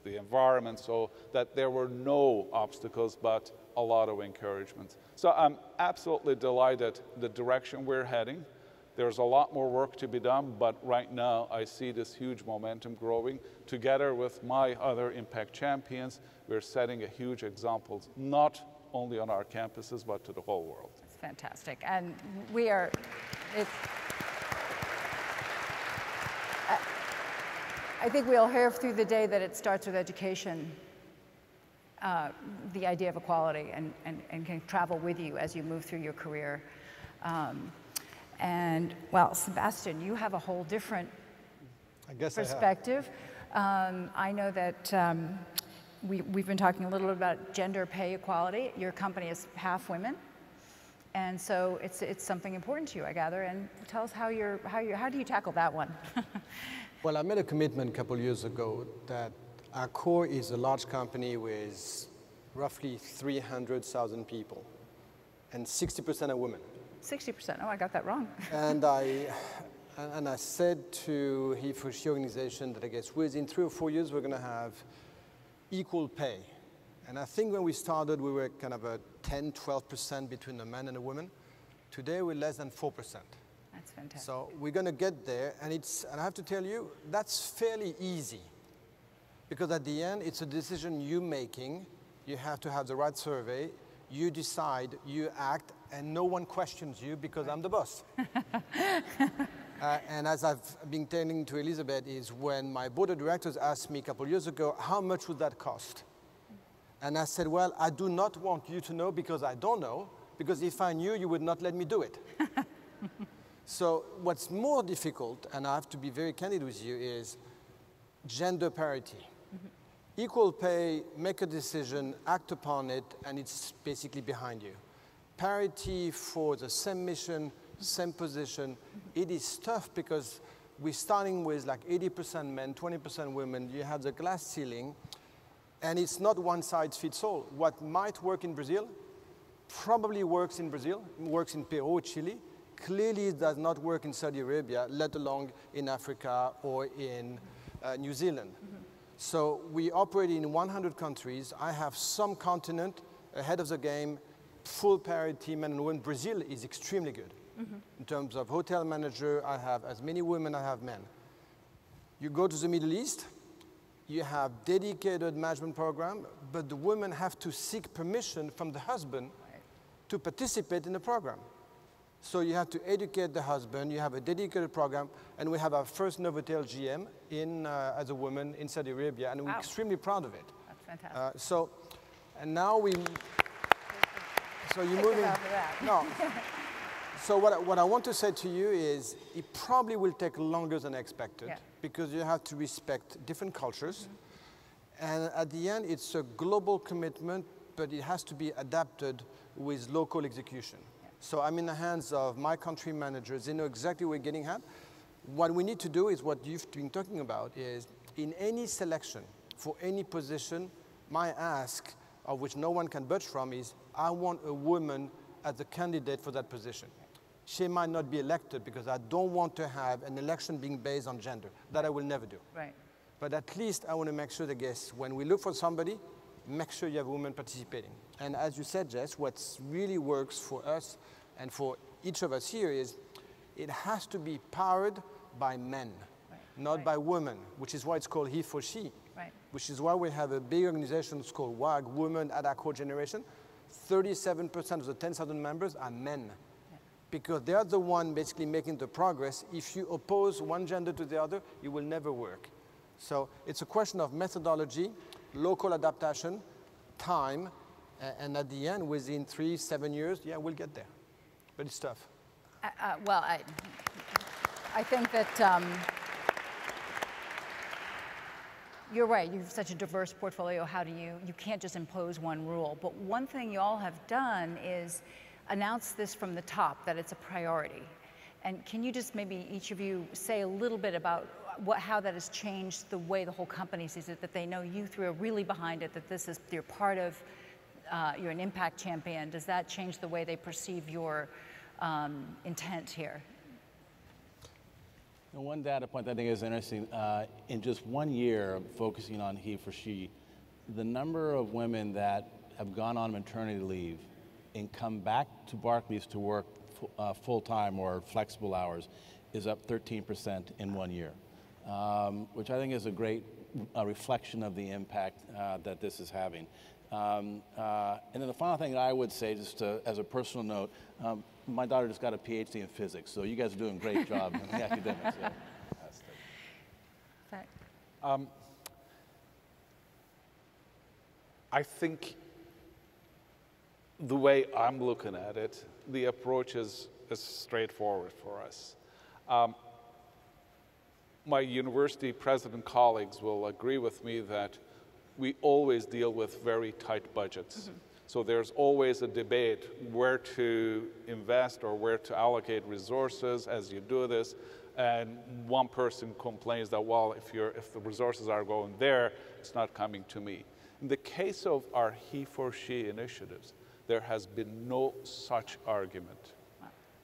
Speaker 2: environment so that there were no obstacles, but a lot of encouragement. So I'm absolutely delighted the direction we're heading. There's a lot more work to be done, but right now I see this huge momentum growing. Together with my other impact champions, we're setting a huge example, not only on our campuses, but to the whole world.
Speaker 5: That's fantastic. And we are, I think we'll hear through the day that it starts with education, the idea of equality, and can travel with you as you move through your career. And, well, Sebastian, you have a whole different perspective. I know that we've been talking a little bit about gender pay equality. Your company is half women, and so it's something important to you, I gather. And tell us how do you tackle that one?
Speaker 7: Well, I made a commitment a couple of years ago that our core is a large company with roughly 300,000 people, and 60% are women.
Speaker 5: 60%. Oh, I got that wrong.
Speaker 7: And I said to HeForShe organization that I guess within 3 or 4 years we're going to have equal pay. And I think when we started we were kind of a 10–12% between the men and the women. Today we're less than 4%.
Speaker 5: That's fantastic.
Speaker 7: So we're going to get there, and I have to tell you that's fairly easy, because at the end it's a decision you're making. You have to have the right survey. You decide, you act, and no one questions you because I'm the boss. And as I've been telling to Elizabeth, is when my board of directors asked me a couple of years ago, how much would that cost? And I said, well, I do not want you to know because I don't know, because if I knew, you would not let me do it. So what's more difficult, and I have to be very candid with you, is gender parity. Equal pay, make a decision, act upon it, and it's basically behind you. Parity for the same mission, same position, it is tough because we're starting with like 80% men, 20% women. You have the glass ceiling, and it's not one size fits all. What might work in Brazil probably works in Brazil, works in Peru, Chile. Clearly it does not work in Saudi Arabia, let alone in Africa or in New Zealand. So we operate in 100 countries. I have some continent ahead of the game, full parity, men and women. Brazil is extremely good. In terms of hotel manager, I have as many women as I have men. You go to the Middle East, you have dedicated management program, but the women have to seek permission from the husband to participate in the program. So you have to educate the husband, you have a dedicated program, and we have our first Novotel GM as a woman in Saudi Arabia, and we're extremely proud of it.
Speaker 5: That's fantastic.
Speaker 7: So you're moving. No. So what I want to say to you is it probably will take longer than expected because you have to respect different cultures. And at the end, it's a global commitment, but it has to be adapted with local execution. So I'm in the hands of my country managers. They know exactly where we're getting at. What we need to do is what you've been talking about is in any selection for any position, my ask, of which no one can budge from, is I want a woman as a candidate for that position. she might not be elected because I don't want to have an election being based on gender. That I will never do.
Speaker 5: Right.
Speaker 7: But at least I want to make sure that, guess, when we look for somebody, make sure you have women participating. And as you said, Jess, what really works for us and for each of us here is it has to be powered by men, not by women, which is why it's called HeForShe, which is why we have a big organization called WAG, Women at Our Core Generation. 37% of the 10,000 members are men, because they are the one basically making the progress. If you oppose one gender to the other, it will never work. So it's a question of methodology, local adaptation, time, and at the end, within 3-7 years, yeah, we'll get there. But it's tough.
Speaker 5: Well, I think that you're right. You have such a diverse portfolio. How do you can't just impose one rule. But one thing you all have done is announce this from the top, that it's a priority. And can you just maybe each of you say a little bit about how that has changed the way the whole company sees it, that they know you three are really behind it, that this is, you're part of, you're an impact champion. Does that change the way they perceive your intent here?
Speaker 6: And one data point that I think is interesting, in just 1 year focusing on HeForShe, the number of women that have gone on maternity leave and come back to Barclays to work full-time or flexible hours is up 13% in 1 year, which I think is a great reflection of the impact that this is having. And then the final thing I would say, just as a personal note, my daughter just got a PhD in physics, so you guys are doing a great job in the academics. Yeah.
Speaker 2: I think the way I'm looking at it, the approach is straightforward for us. My university president colleagues will agree with me that we always deal with very tight budgets. So there's always a debate where to invest or where to allocate resources as you do this. And one person complains that, well, if the resources are going there, it's not coming to me. In the case of our HeForShe initiatives, there has been no such argument.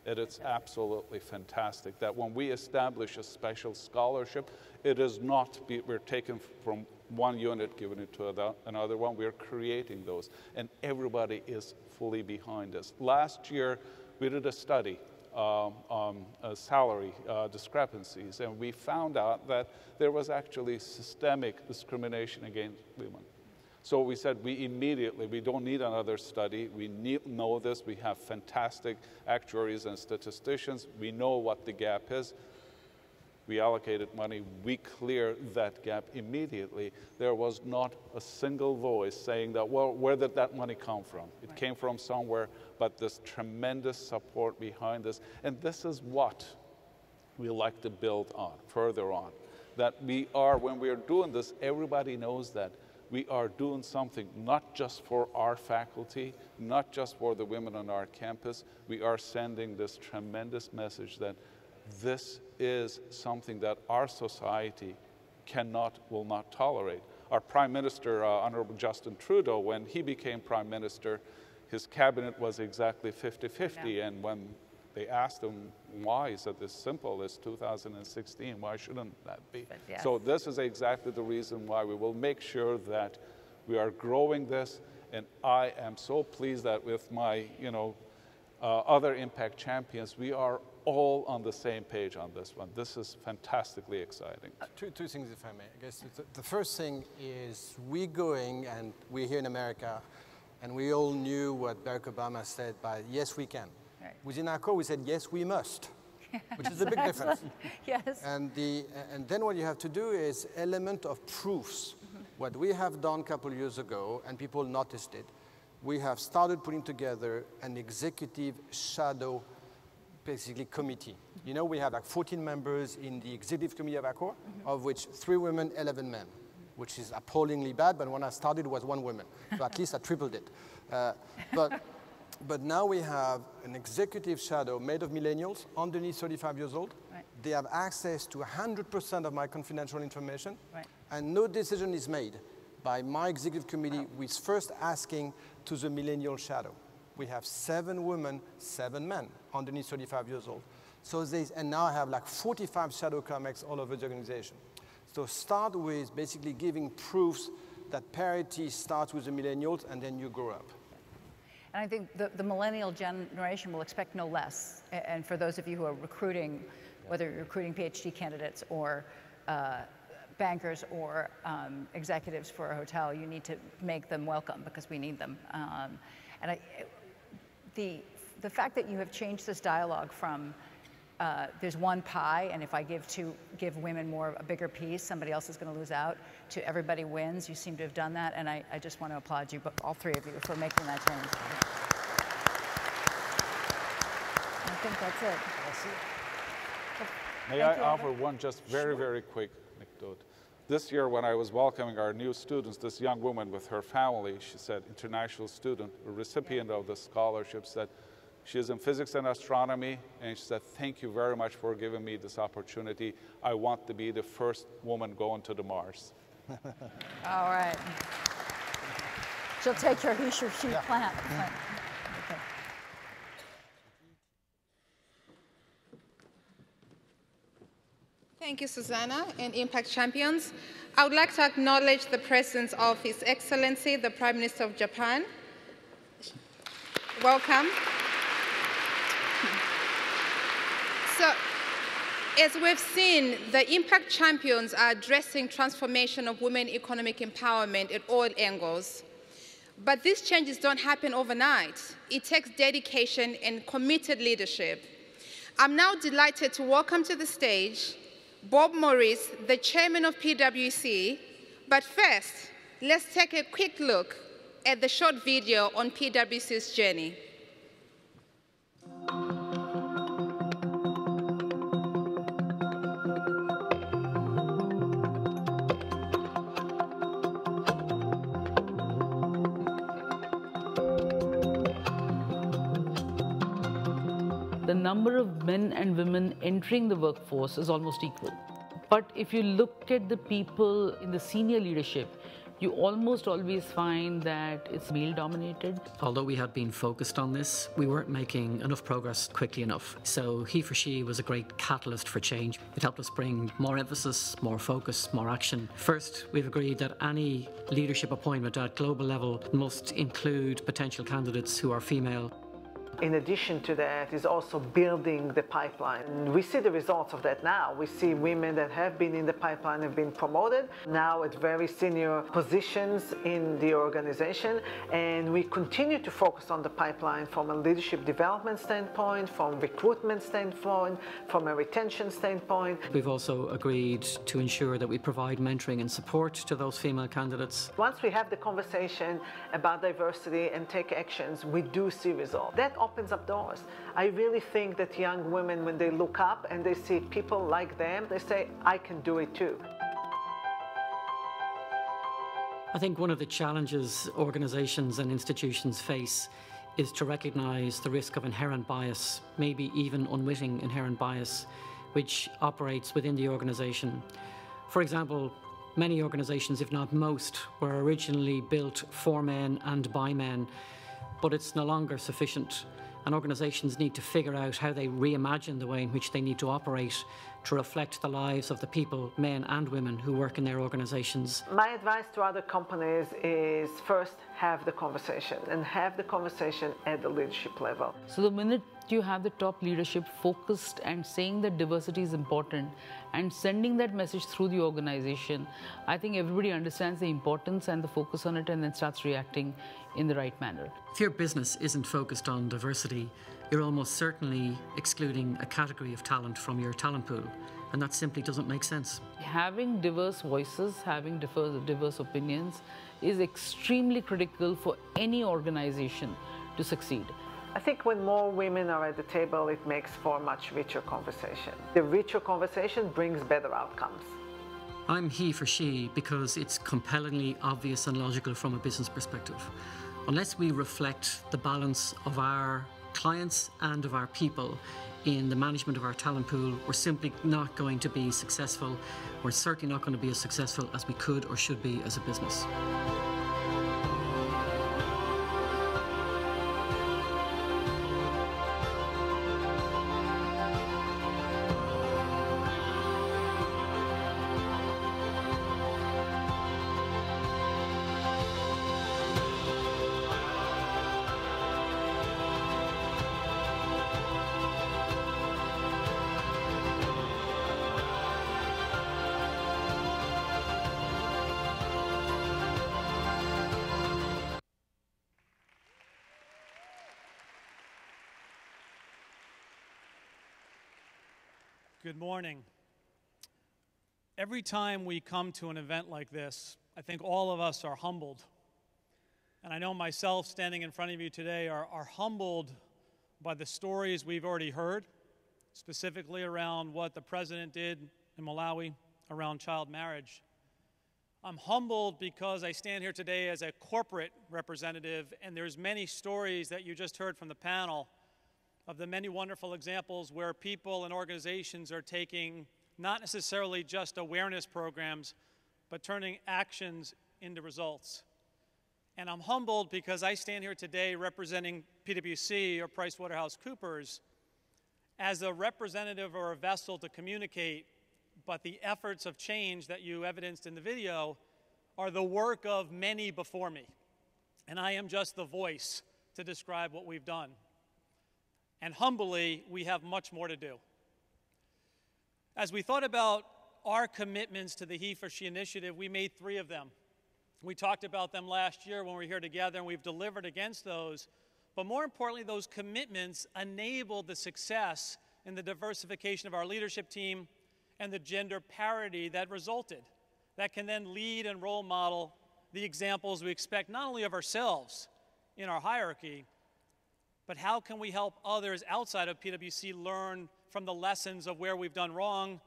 Speaker 2: It is absolutely fantastic that when we establish a special scholarship, it is not, we're taken from one unit, giving it to another one. We're creating those, and everybody is fully behind us. Last year, we did a study on salary discrepancies, and we found out that there was actually systemic discrimination against women. So we said we don't need another study. We know this. We have fantastic actuaries and statisticians. We know what the gap is. We allocated money. We cleared that gap immediately. There was not a single voice saying that, well, where did that money come from? It came from somewhere, but this tremendous support behind this. And this is what we like to build on, further on. That when we are doing this, everybody knows that we are doing something not just for our faculty, not just for the women on our campus. We are sending this tremendous message that this is something that our society will not tolerate. Our Prime Minister, Honorable Justin Trudeau, when he became Prime Minister, his cabinet was exactly 50-50, and when they asked him why, he said, it's simple, it's 2016, why shouldn't that be? Yes. So this is exactly the reason why we will make sure that we are growing this, and I am so pleased that with my other impact champions, we are all on the same page on this one. This is fantastically exciting.
Speaker 7: Two things, if I may. I guess the first thing is and we're here in America, and we all knew what Barack Obama said by yes, we can. Right. Within our core, we said, yes, we must, which is a big difference.
Speaker 5: Yes.
Speaker 7: And then what you have to do is element of proofs. What we have done a couple of years ago, and people noticed it, we have started putting together an executive shadow, basically, committee. You know, we have like 14 members in the executive committee of Accor, of which 3 women, 11 men, which is appallingly bad, but when I started, it was 1 woman. So at least I tripled it. But now we have an executive shadow made of millennials, underneath 35 years old. Right. They have access to 100% of my confidential information, and no decision is made by my executive committee with first asking to the millennial shadow, We have 7 women, 7 men underneath 35 years old. So and now I have like 45 shadow comics all over the organization. So start with basically giving proofs that parity starts with the millennials and then you grow up.
Speaker 5: And I think the millennial generation will expect no less. And for those of you who are recruiting, whether you're recruiting PhD candidates or bankers or executives for a hotel, you need to make them welcome because we need them. And the fact that you have changed this dialogue from there's one pie, and if I give women a bigger piece, somebody else is going to lose out, to everybody wins. You seem to have done that, and I just want to applaud you, all 3 of you, for making that change. I think that's it.
Speaker 2: May I offer one just very, very quick anecdote? This year, when I was welcoming our new students, this young woman with her family, she said, international student, a recipient of the scholarship, said, she is in physics and astronomy, and she said, thank you very much for giving me this opportunity. I want to be the first woman going to the Mars.
Speaker 5: All right. She'll take your HeForShe plant. Okay.
Speaker 10: Thank you, Susanna, and Impact Champions. I would like to acknowledge the presence of His Excellency, the Prime Minister of Japan. Welcome. So, as we've seen, the Impact Champions are addressing transformation of women economic empowerment at all angles. But these changes don't happen overnight. It takes dedication and committed leadership. I'm now delighted to welcome to the stage Bob Morris, the chairman of PwC. But first, let's take a quick look at the short video on PwC's journey.
Speaker 8: The number of men and women entering the workforce is almost equal. But if you look at the people in the senior leadership, you almost always find that it's male-dominated.
Speaker 9: Although we had been focused on this, we weren't making enough progress quickly enough. So HeForShe was a great catalyst for change. It helped us bring more emphasis, more focus, more action. First, we've agreed that any leadership appointment at global level must include potential candidates who are female.
Speaker 11: In addition to that is also building the pipeline. And we see the results of that now. We see women that have been in the pipeline have been promoted, now at very senior positions in the organization. And we continue to focus on the pipeline from a leadership development standpoint, from recruitment standpoint, from a retention standpoint.
Speaker 9: We've also agreed to ensure that we provide mentoring and support to those female candidates.
Speaker 11: Once we have the conversation about diversity and take actions, we do see results. That opens up doors. I really think that young women, when they look up and they see people like them, they say, I can do it too.
Speaker 9: I think one of the challenges organizations and institutions face is to recognize the risk of inherent bias, maybe even unwitting inherent bias, which operates within the organization. For example, many organizations, if not most, were originally built for men and by men, but it's no longer sufficient. And organizations need to figure out how they reimagine the way in which they need to operate to reflect the lives of the people, men and women, who work in their organizations.
Speaker 11: My advice to other companies is first have the conversation, and have the conversation at the leadership level.
Speaker 8: So the minute you have the top leadership focused and saying that diversity is important and sending that message through the organization, I think everybody understands the importance and the focus on it and then starts reacting in the right manner.
Speaker 9: If your business isn't focused on diversity, you're almost certainly excluding a category of talent from your talent pool, and that simply doesn't make sense.
Speaker 8: Having diverse voices, having diverse opinions is extremely critical for any organization to succeed.
Speaker 11: I think when more women are at the table, it makes for a much richer conversation. The richer conversation brings better outcomes.
Speaker 9: I'm HeForShe because it's compellingly obvious and logical from a business perspective. Unless we reflect the balance of our clients and of our people in the management of our talent pool, we're simply not going to be successful. We're certainly not going to be as successful as we could or should be as a business.
Speaker 14: Good morning. Every time we come to an event like this, I think all of us are humbled. And I know myself standing in front of you today are humbled by the stories we've already heard, specifically around what the president did in Malawi around child marriage. I'm humbled because I stand here today as a corporate representative, and there's many stories that you just heard from the panel of the many wonderful examples where people and organizations are taking not necessarily just awareness programs, but turning actions into results. And I'm humbled because I stand here today representing PwC or PricewaterhouseCoopers as a representative or a vessel to communicate, but the efforts of change that you evidenced in the video are the work of many before me. And I am just the voice to describe what we've done. And humbly, we have much more to do. As we thought about our commitments to the HeForShe initiative, we made 3 of them. We talked about them last year when we were here together, and we've delivered against those. But more importantly, those commitments enabled the success in the diversification of our leadership team and the gender parity that resulted. That can then lead and role model the examples we expect not only of ourselves in our hierarchy, but how can we help others outside of PwC learn from the lessons of where we've done wrong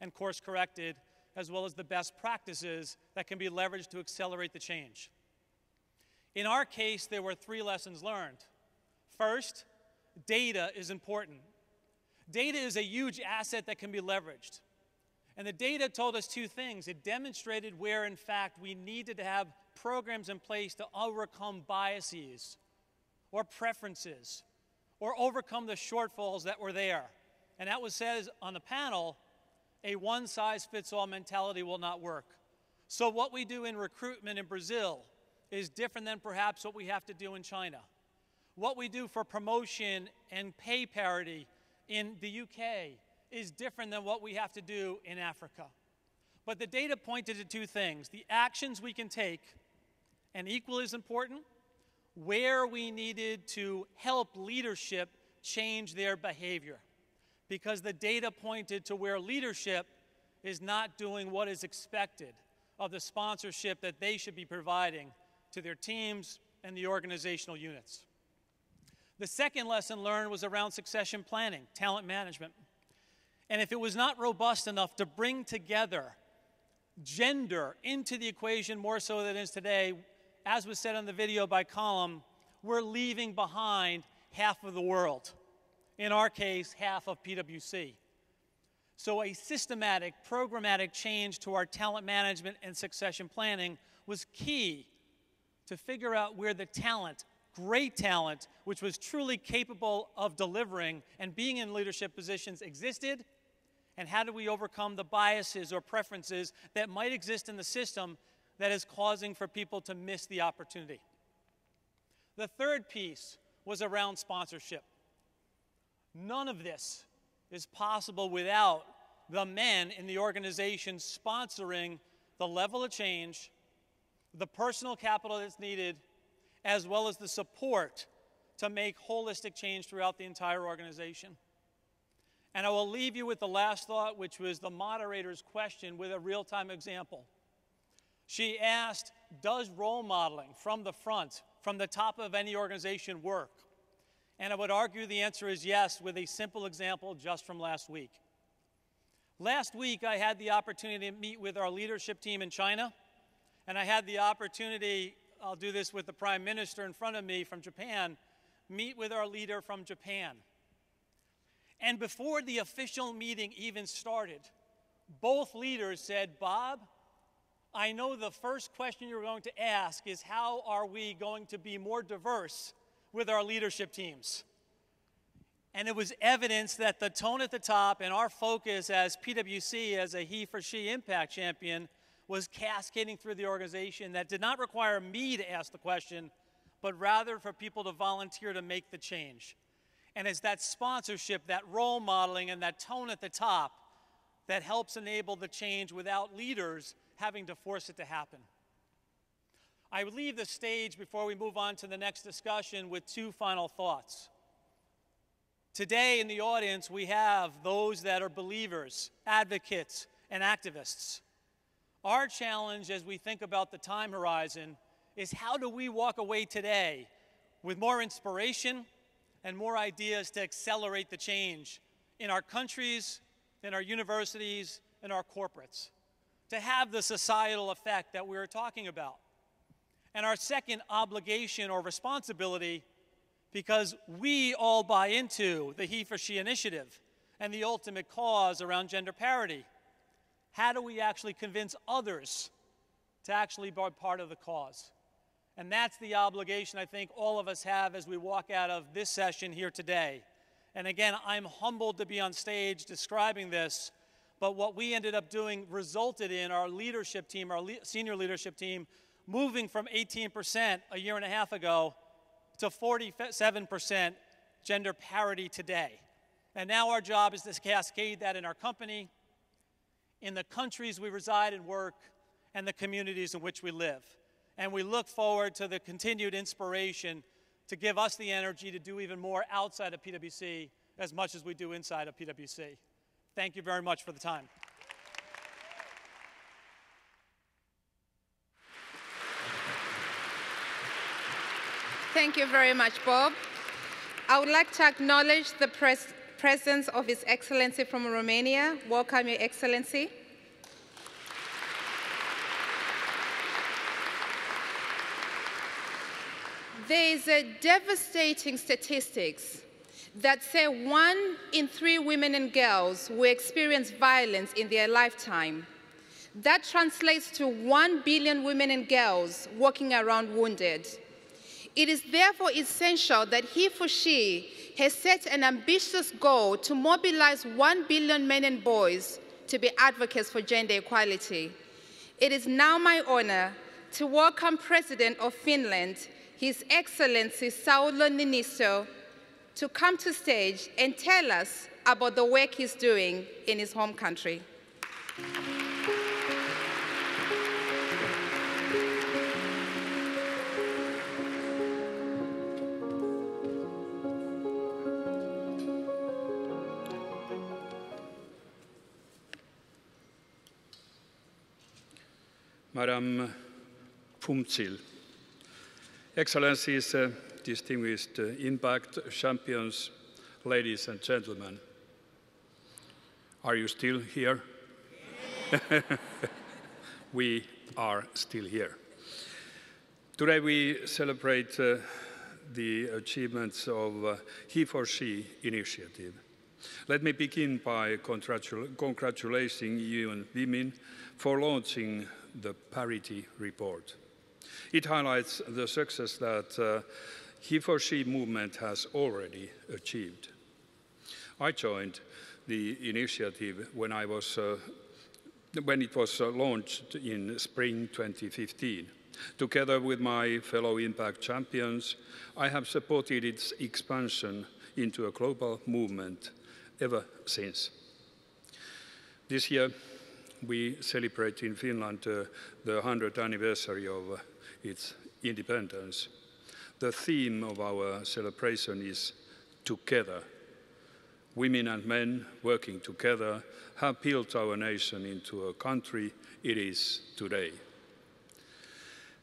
Speaker 14: and course corrected, as well as the best practices that can be leveraged to accelerate the change. In our case, there were 3 lessons learned. First, data is important. Data is a huge asset that can be leveraged. And the data told us 2 things. It demonstrated where, in fact, we needed to have programs in place to overcome biases or preferences or overcome the shortfalls that were there. And that was said on the panel, a one-size-fits-all mentality will not work. So what we do in recruitment in Brazil is different than perhaps what we have to do in China. What we do for promotion and pay parity in the UK is different than what we have to do in Africa. But the data pointed to 2 things: the actions we can take, and equally as important, where we needed to help leadership change their behavior. Because the data pointed to where leadership is not doing what is expected of the sponsorship that they should be providing to their teams and the organizational units. The second lesson learned was around succession planning, talent management. And if it was not robust enough to bring together gender into the equation more so than it is today, as was said on the video by Column, we're leaving behind half of the world. In our case, half of PwC. So a systematic, programmatic change to our talent management and succession planning was key to figure out where the talent, great talent, which was truly capable of delivering and being in leadership positions existed, and how do we overcome the biases or preferences that might exist in the system that is causing for people to miss the opportunity. The third piece was around sponsorship. None of this is possible without the men in the organization sponsoring the level of change, the personal capital that's needed, as well as the support to make holistic change throughout the entire organization. And I will leave you with the last thought, which was the moderator's question with a real-time example. She asked, does role modeling from the front, from the top of any organization work? And I would argue the answer is yes, with a simple example just from last week. Last week, I had the opportunity to meet with our leadership team in China, and I had the opportunity, I'll do this with the Prime Minister in front of me from Japan, meet with our leader from Japan. And before the official meeting even started, both leaders said, Bob, I know the first question you're going to ask is how are we going to be more diverse with our leadership teams? And it was evidence that the tone at the top and our focus as PwC, as a HeForShe impact champion, was cascading through the organization. That did not require me to ask the question, but rather for people to volunteer to make the change. And it's that sponsorship, that role modeling, and that tone at the top that helps enable the change without leaders having to force it to happen. I would leave the stage before we move on to the next discussion with 2 final thoughts. Today in the audience, we have those that are believers, advocates, and activists. Our challenge as we think about the time horizon is how do we walk away today with more inspiration and more ideas to accelerate the change in our countries, in our universities, in our corporates, to have the societal effect that we were talking about. And our second obligation or responsibility, because we all buy into the HeForShe initiative and the ultimate cause around gender parity, how do we actually convince others to actually be part of the cause? And that's the obligation I think all of us have as we walk out of this session here today. And again, I'm humbled to be on stage describing this, but what we ended up doing resulted in our leadership team, our senior leadership team, moving from 18% a year and a half ago to 47% gender parity today. And now our job is to cascade that in our company, in the countries we reside and work, and the communities in which we live. And we look forward to the continued inspiration to give us the energy to do even more outside of PwC as much as we do inside of PwC. Thank you very much for the time.
Speaker 10: Thank you very much, Bob. I would like to acknowledge the presence of His Excellency from Romania. Welcome, Your Excellency. There is a devastating statistics that say 1 in 3 women and girls will experience violence in their lifetime. That translates to 1 billion women and girls walking around wounded. It is therefore essential that HeForShe has set an ambitious goal to mobilize 1 billion men and boys to be advocates for gender equality. It is now my honor to welcome President of Finland, His Excellency Sauli Niinisto, to come to stage and tell us about the work he's doing in his home country.
Speaker 17: Madam Phumzile, Excellencies, distinguished IMPACT champions, ladies and gentlemen. Are you still here? We are still here. Today we celebrate the achievements of HeForShe initiative. Let me begin by congratulating you and women for launching the Parity report. It highlights the success that HeForShe movement has already achieved. I joined the initiative when it was launched in spring 2015. Together with my fellow IMPACT champions, I have supported its expansion into a global movement ever since. This year, we celebrate in Finland the 100th anniversary of its independence. The theme of our celebration is Together. Women and men working together have built our nation into a country it is today.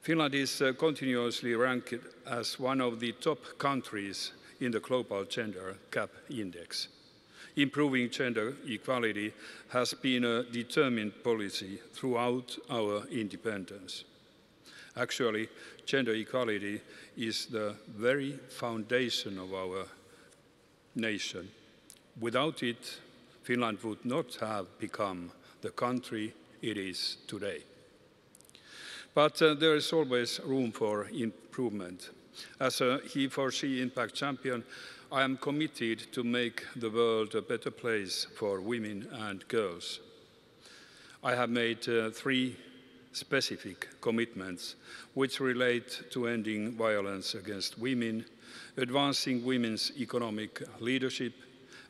Speaker 17: Finland is continuously ranked as one of the top countries in the Global Gender Gap Index. Improving gender equality has been a determined policy throughout our independence. Actually, gender equality is the very foundation of our nation. Without it, Finland would not have become the country it is today. But there is always room for improvement. As a HeForShe Impact champion, I am committed to make the world a better place for women and girls. I have made 3 specific commitments which relate to ending violence against women, advancing women's economic leadership,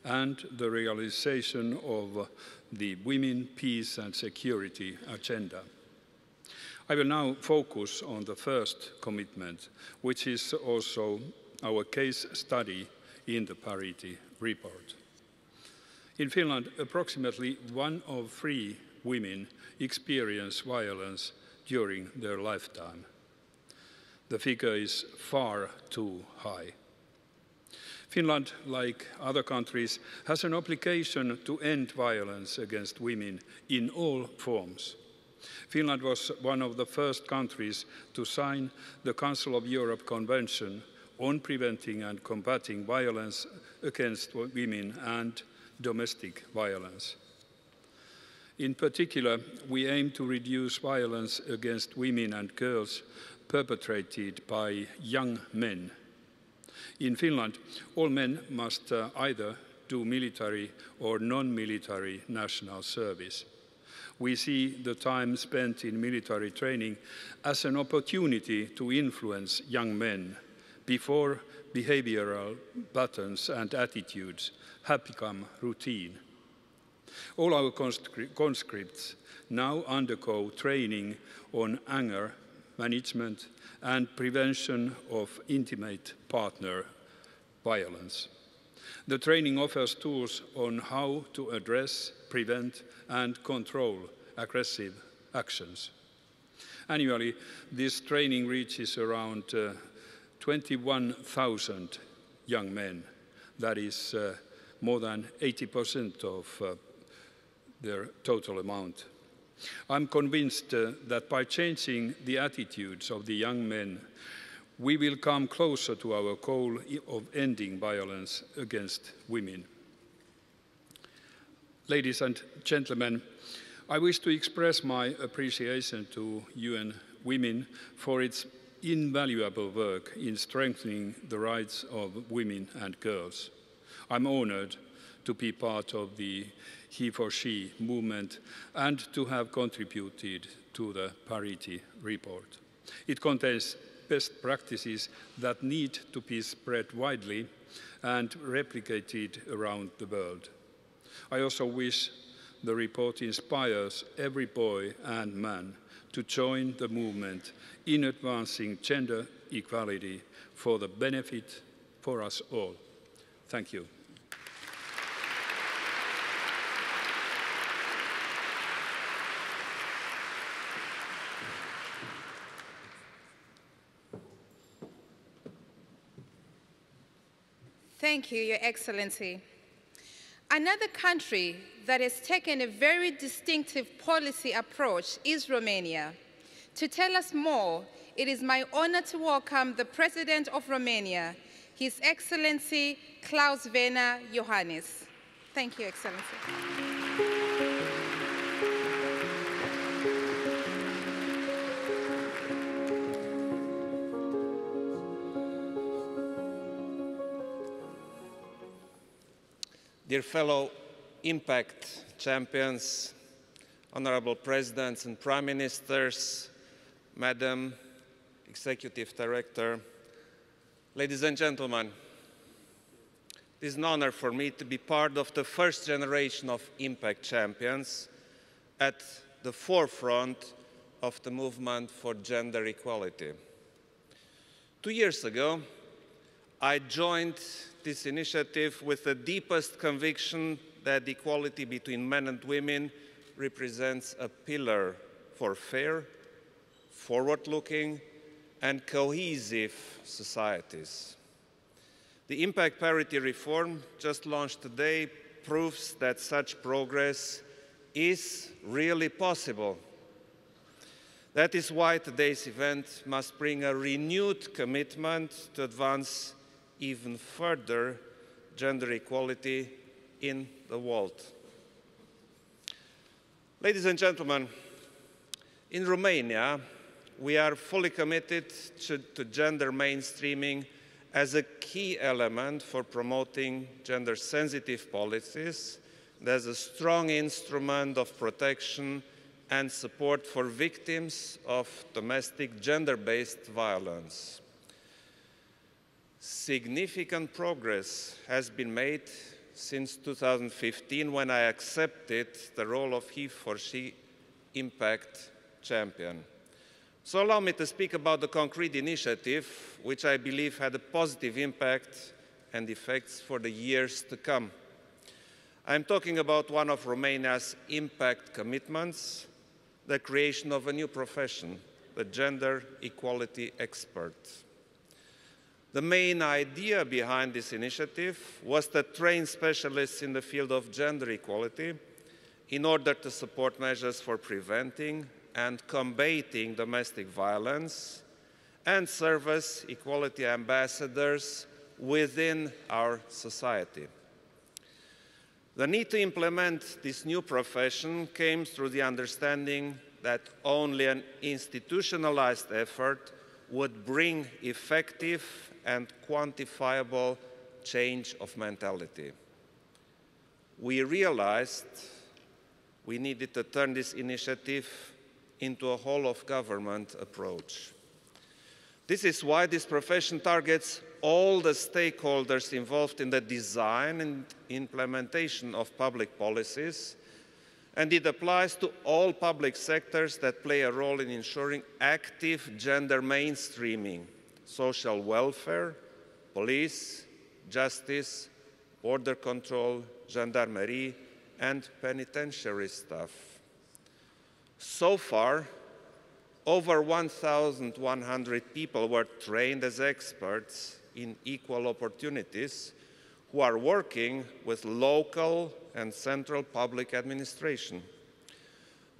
Speaker 17: and the realization of the Women, Peace and Security agenda. I will now focus on the first commitment, which is also our case study in the Parity report. In Finland, approximately 1 of 3 women experience violence during their lifetime. The figure is far too high. Finland, like other countries, has an obligation to end violence against women in all forms. Finland was one of the first countries to sign the Council of Europe Convention on preventing and combating violence against women and domestic violence. In particular, we aim to reduce violence against women and girls perpetrated by young men. In Finland, all men must either do military or non-military national service. We see the time spent in military training as an opportunity to influence young men before behavioral patterns and attitudes have become routine. All our conscripts now undergo training on anger management and prevention of intimate partner violence. The training offers tools on how to address, prevent, and control aggressive actions. Annually, this training reaches around 21,000 young men. That is more than 80% of their total amount. I'm convinced that by changing the attitudes of the young men, we will come closer to our goal of ending violence against women. Ladies and gentlemen, I wish to express my appreciation to UN Women for its invaluable work in strengthening the rights of women and girls. I'm honored to be part of the HeForShe movement and to have contributed to the Parity report. It contains best practices that need to be spread widely and replicated around the world. I also wish the report inspires every boy and man to join the movement in advancing gender equality for the benefit for us all. Thank you.
Speaker 10: Thank you, Your Excellency. Another country that has taken a very distinctive policy approach is Romania. To tell us more, it is my honor to welcome the President of Romania, His Excellency Klaus Werner Iohannis. Thank you, Excellency.
Speaker 18: Dear fellow IMPACT champions, honorable presidents and prime ministers, Madam Executive Director, ladies and gentlemen, it is an honor for me to be part of the first generation of IMPACT champions at the forefront of the movement for gender equality. 2 years ago, I joined this initiative with the deepest conviction that equality between men and women represents a pillar for fair, forward-looking, and cohesive societies. The IMPACT Parity reform, just launched today, proves that such progress is really possible. That is why today's event must bring a renewed commitment to advance even further gender equality in the world. Ladies and gentlemen, in Romania, we are fully committed to gender mainstreaming as a key element for promoting gender-sensitive policies and as a strong instrument of protection and support for victims of domestic gender-based violence. Significant progress has been made since 2015 when I accepted the role of HeForShe IMPACT champion. So allow me to speak about the concrete initiative which I believe had a positive impact and effects for the years to come. I'm talking about one of Romania's impact commitments, the creation of a new profession, the gender equality expert. The main idea behind this initiative was to train specialists in the field of gender equality in order to support measures for preventing and combating domestic violence and serve as equality ambassadors within our society. The need to implement this new profession came through the understanding that only an institutionalized effort would bring effective and quantifiable change of mentality. We realized we needed to turn this initiative into a whole-of-government approach. This is why this profession targets all the stakeholders involved in the design and implementation of public policies, and it applies to all public sectors that play a role in ensuring active gender mainstreaming, social welfare, police, justice, border control, gendarmerie, and penitentiary staff. So far, over 1,100 people were trained as experts in equal opportunities who are working with local and central public administration.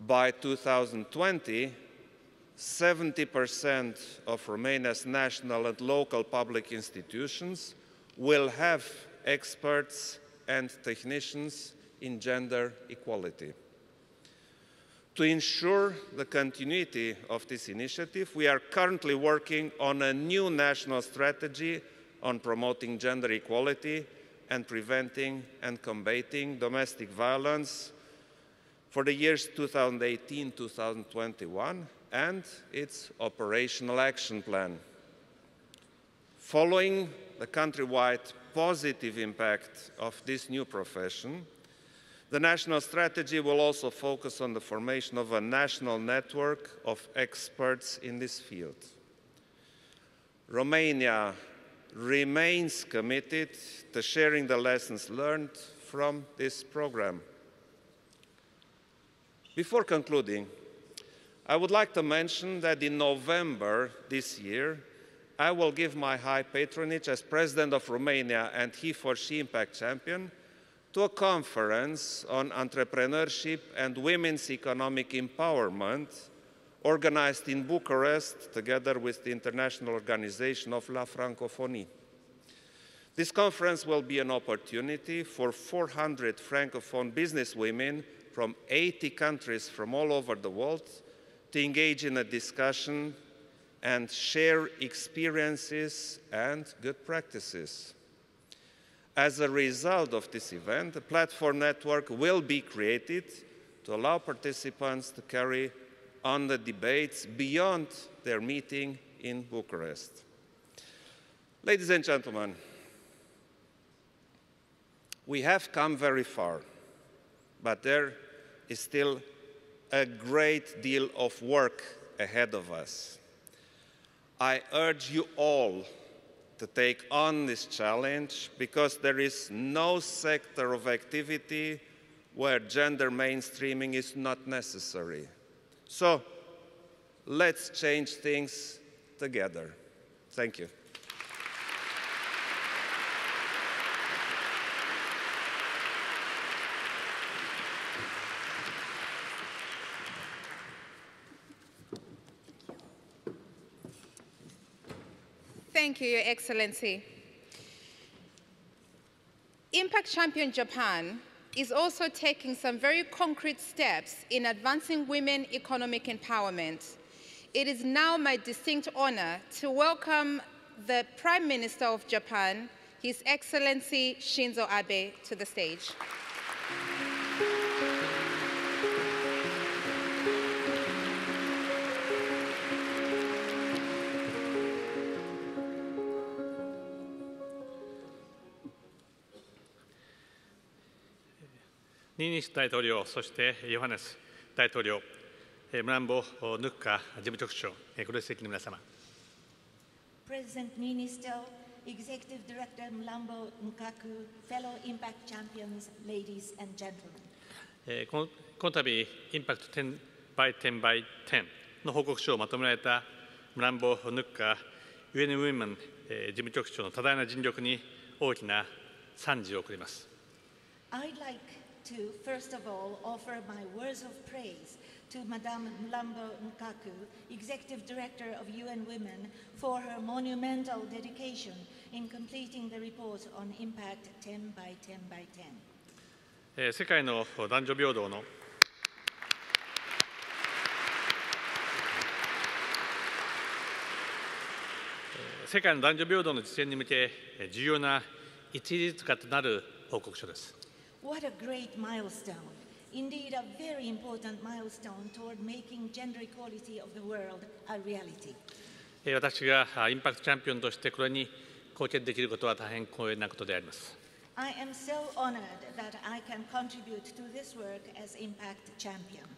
Speaker 18: By 2020, 70% of Romania's national and local public institutions will have experts and technicians in gender equality. To ensure the continuity of this initiative, we are currently working on a new national strategy on promoting gender equality and preventing and combating domestic violence for the years 2018-2021 and its operational action plan. Following the countrywide positive impact of this new profession, the national strategy will also focus on the formation of a national network of experts in this field. Romania remains committed to sharing the lessons learned from this program. Before concluding, I would like to mention that in November this year, I will give my high patronage as President of Romania and HeForShe Impact Champion to a conference on entrepreneurship and women's economic empowerment organized in Bucharest together with the International Organization of La Francophonie. This conference will be an opportunity for 400 Francophone businesswomen from 80 countries from all over the world to engage in a discussion and share experiences and good practices. As a result of this event, a platform network will be created to allow participants to carry on the debates beyond their meeting in Bucharest. Ladies and gentlemen, we have come very far, but there is still a great deal of work ahead of us. I urge you all to take on this challenge because there is no sector of activity where gender mainstreaming is not necessary. So let's change things together. Thank you.
Speaker 10: Thank you, Your Excellency. Impact Champion Japan is also taking some very concrete steps in advancing women economic empowerment. It is now my distinct honor to welcome the Prime Minister of Japan, His Excellency Shinzo Abe, to the stage.
Speaker 19: ニーニス大統領、そしてヨハネス大統領、Mlambo-Ngcuka 事務局長、ご列席の皆様。
Speaker 21: President Niinistö, Executive Director Mlambo-Ngcuka, fellow Impact champions, ladies and gentlemen.
Speaker 19: この度、IMPACT10x10x10 の報告書をまとめられたMlambo-Ngcuka UN Women 事務局長の多大な尽力に大きな賛辞を送ります。
Speaker 21: I'd like to first of all offer my words of praise to Madame Mlambo-Ngcuka, Executive Director of UN Women, for her monumental dedication in completing the report on Impact 10x10x10.
Speaker 19: 世界の男女平等の実現に向け、重要な一律化となる報告書です。
Speaker 21: What a great milestone! Indeed, a very important milestone toward making gender equality of the world a reality.
Speaker 19: 私がインパクトチャンピオンとしてこれに貢献できることは大変光栄なことであります。
Speaker 21: I am so honored that I can contribute to this work as Impact champion.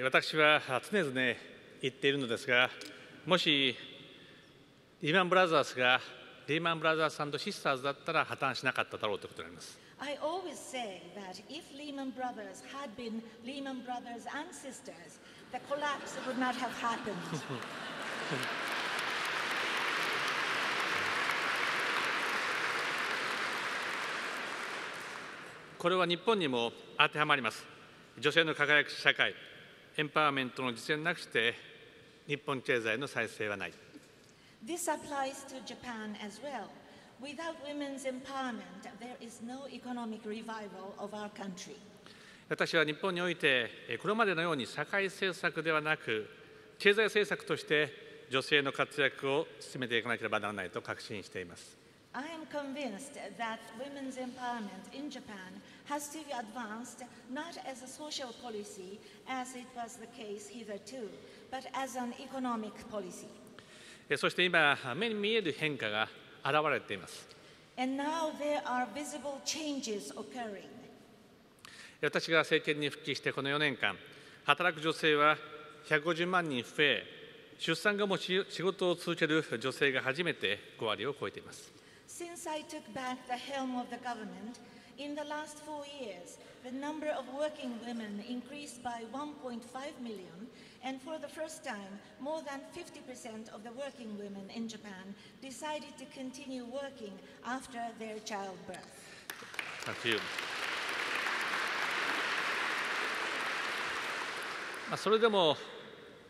Speaker 19: 私は常々言っているのですが、もしリーマンブラザーズがリーマンブラザーズ&シスターズだったら破綻しなかっただろうということになります。
Speaker 21: I always say that if Lehman Brothers had been Lehman Brothers and sisters, the collapse would not have happened.
Speaker 19: これは日本にも当てはまります。女性の輝く社会、エンパワーメントの実現なくして日本経済の再生はない。
Speaker 21: This applies to Japan as well. Without women's empowerment, there is no economic revival of our country.
Speaker 19: 私は日本において、これまでのように社会政策ではなく、経済政策として女性の活躍を進めていかなければならないと確信しています。
Speaker 21: I am convinced that women's empowerment in Japan has to be advanced not as a social policy, as it was the case hitherto, but as an economic policy.
Speaker 19: そして今、目に見える変化が現れています。
Speaker 21: And now there are visible changes occurring.
Speaker 19: 私が政権に復帰してこの4年間、働く女性は150万人増え、出産後も仕事を続ける女性が初めて5割を超えています。
Speaker 21: Since I took back the helm of the government, in the last 4 years, the number of working women increased by 1.5 million, and for the first time, more than 50% of the working women in Japan decided to continue working after their childbirth.
Speaker 19: Thank you. それでも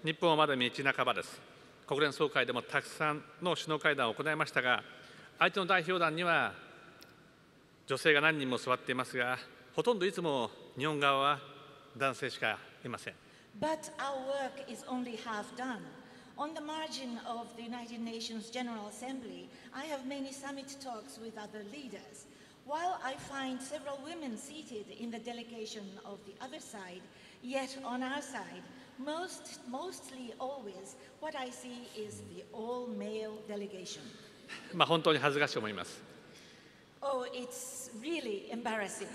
Speaker 19: 日本はまだ道半ばです。国連総会でもたくさんの首脳会談を行いましたが、相手の代表団には女性が何人も座っていますが、ほとんどいつも日本側は男性しかいません。
Speaker 21: But our work is only half done. On the margin of the United Nations General Assembly, I have many summit talks with other leaders. While I find several women seated in the delegation of the other side, yet on our side, mostly always, what I see is the all-male delegation.
Speaker 19: 本当に恥ずかしいと思います。
Speaker 21: Oh, it's really embarrassing.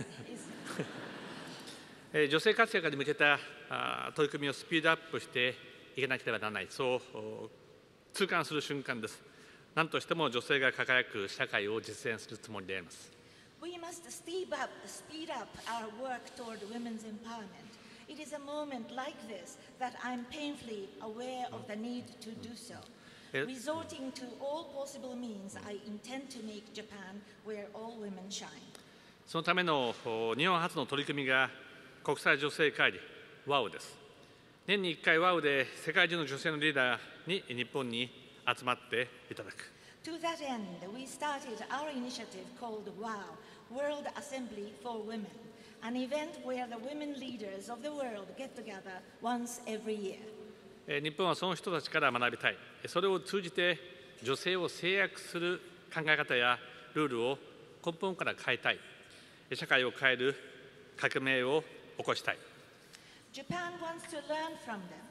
Speaker 19: 女性活躍に向けた取り組みをスピードアップしていかなければならない、そう痛感する瞬間です。何としても女性が輝く社会を実現するつもりであります。
Speaker 21: We must speed up our work toward women's empowerment. It is a moment like this that I'm painfully aware of the need to do so. Resorting to all possible means, I intend to make Japan where all women shine.
Speaker 19: そのための日本初の取り組みが国際女性会議 WOW です。年に1回 WOW で世界中の女性のリーダーに日本に集まっていただく。
Speaker 21: To that end, we started our initiative called WOW, World Assembly for Women, an event where the women leaders of the world get together once every year.
Speaker 19: 日本はその人たちから学びたい。それを通じて女性を制約する考え方やルールを根本から変えたい。社会を変える革命を起こしたい。
Speaker 21: Japan wants to learn from them.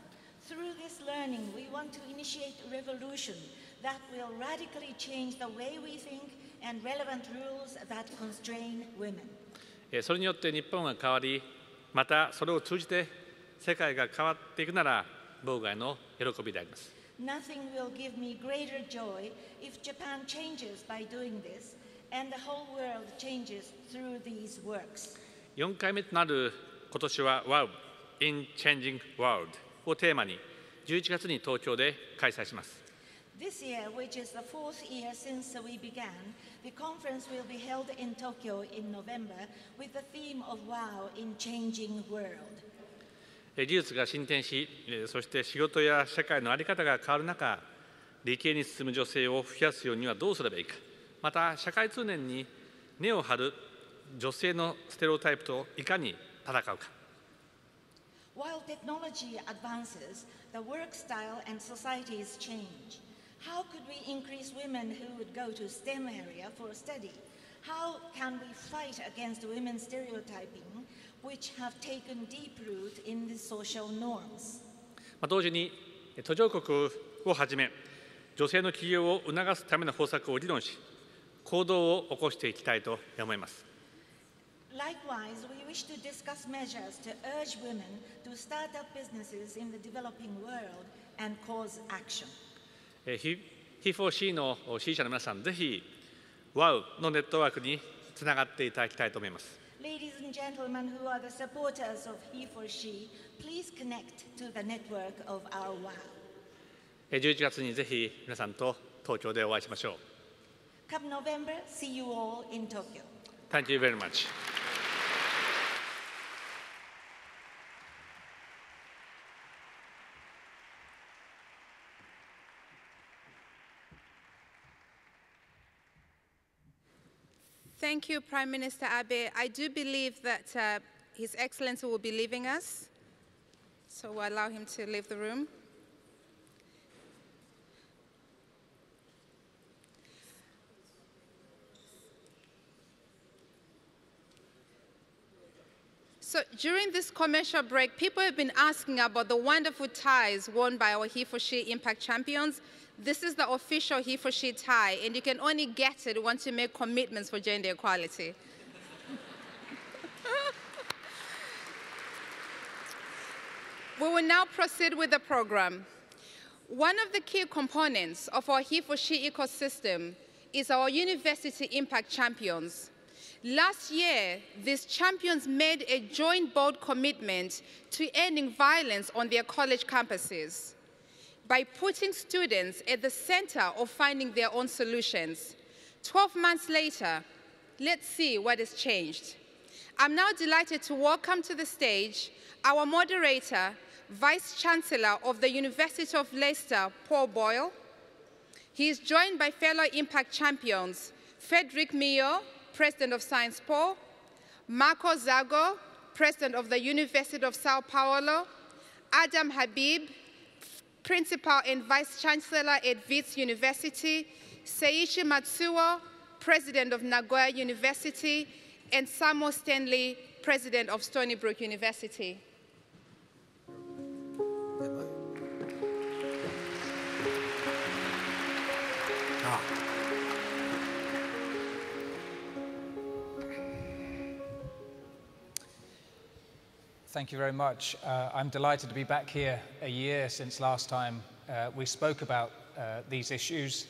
Speaker 21: Through this learning, we want to initiate a revolution that will radically change the way we think and relevant rules that constrain women.
Speaker 19: それによって日本が変わり、またそれを通じて世界が変わっていくなら、僕らの喜びであります。
Speaker 20: Nothing will give me greater joy if Japan changes by doing this, and the whole world changes through these works.
Speaker 19: 4回目となる今年は WOW in Changing World をテーマに11月に東京で開催します。
Speaker 20: This year, which is the 4th year since we began, the conference will be held in Tokyo in November with the theme of WOW in Changing World.
Speaker 19: 技術が進展し、そして仕事や社会の在り方が変わる中、理系に進む女性を増やすようにはどうすればいいか、また社会通念に根を張る女性のステレオタイプといかに戦うか。
Speaker 20: While technology advances, the work style and societies change. How could we increase women who would go to STEM area for study? How can we fight against women's stereotyping, which have taken deep root in the social norms?
Speaker 19: 同時に途上国をはじめ、女性の起業を促すための方策を議論し、行動を起こしていきたいと思います。
Speaker 20: Likewise, we wish to discuss measures to urge women to start up businesses in the developing world and cause action.
Speaker 19: HeForShe の支持者の皆さん、ぜひ WOW のネットワークにつながっていただきたいと思います。
Speaker 20: Ladies and gentlemen who are the supporters of HeForShe, please connect to the network of our WOW.
Speaker 19: 11月にぜひ皆さんと東京でお会いしましょう。
Speaker 20: Come November, see you all in Tokyo.
Speaker 19: Thank you very much.
Speaker 10: Thank you, Prime Minister Abe. I do believe that His Excellency will be leaving us, so we'll allow him to leave the room. So during this commercial break, people have been asking about the wonderful ties worn by our HeForShe Impact champions. This is the official HeForShe tie, and you can only get it once you make commitments for gender equality. We will now proceed with the program. One of the key components of our HeForShe ecosystem is our University Impact Champions. Last year, these champions made a joint bold commitment to ending violence on their college campuses by putting students at the center of finding their own solutions. 12 months later, let's see what has changed. I'm now delighted to welcome to the stage our moderator, Vice Chancellor of the University of Leicester, Paul Boyle. He is joined by fellow Impact champions, Frederick Mio, President of Science Po, Marco Zago, President of the University of Sao Paulo, Adam Habib, Principal and Vice Chancellor at Wits University, Seiichi Matsuo, President of Nagoya University, and Samo Stanley, President of Stony Brook University.
Speaker 22: Thank you very much. I'm delighted to be back here a year since last time we spoke about these issues.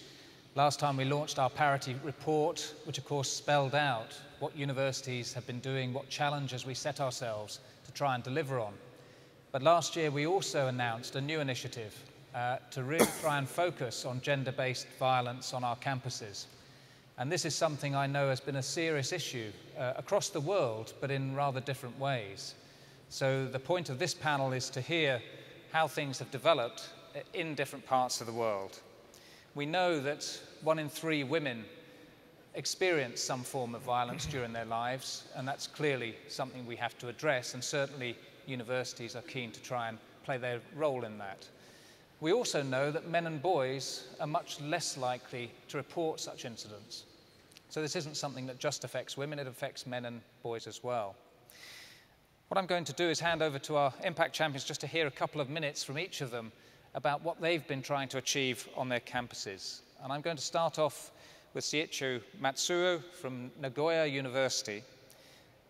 Speaker 22: Last time we launched our Parity report, which of course spelled out what universities have been doing, what challenges we set ourselves to try and deliver on. But last year we also announced a new initiative to really try and focus on gender-based violence on our campuses. And this is something I know has been a serious issue across the world, but in rather different ways. So the point of this panel is to hear how things have developed in different parts of the world. We know that 1 in 3 women experience some form of violence during their lives, and that's clearly something we have to address, and certainly universities are keen to try and play their role in that. We also know that men and boys are much less likely to report such incidents. So this isn't something that just affects women, it affects men and boys as well. What I'm going to do is hand over to our Impact Champions just to hear a couple of minutes from each of them about what they've been trying to achieve on their campuses. And I'm going to start off with Seiichi Matsuo from Nagoya University.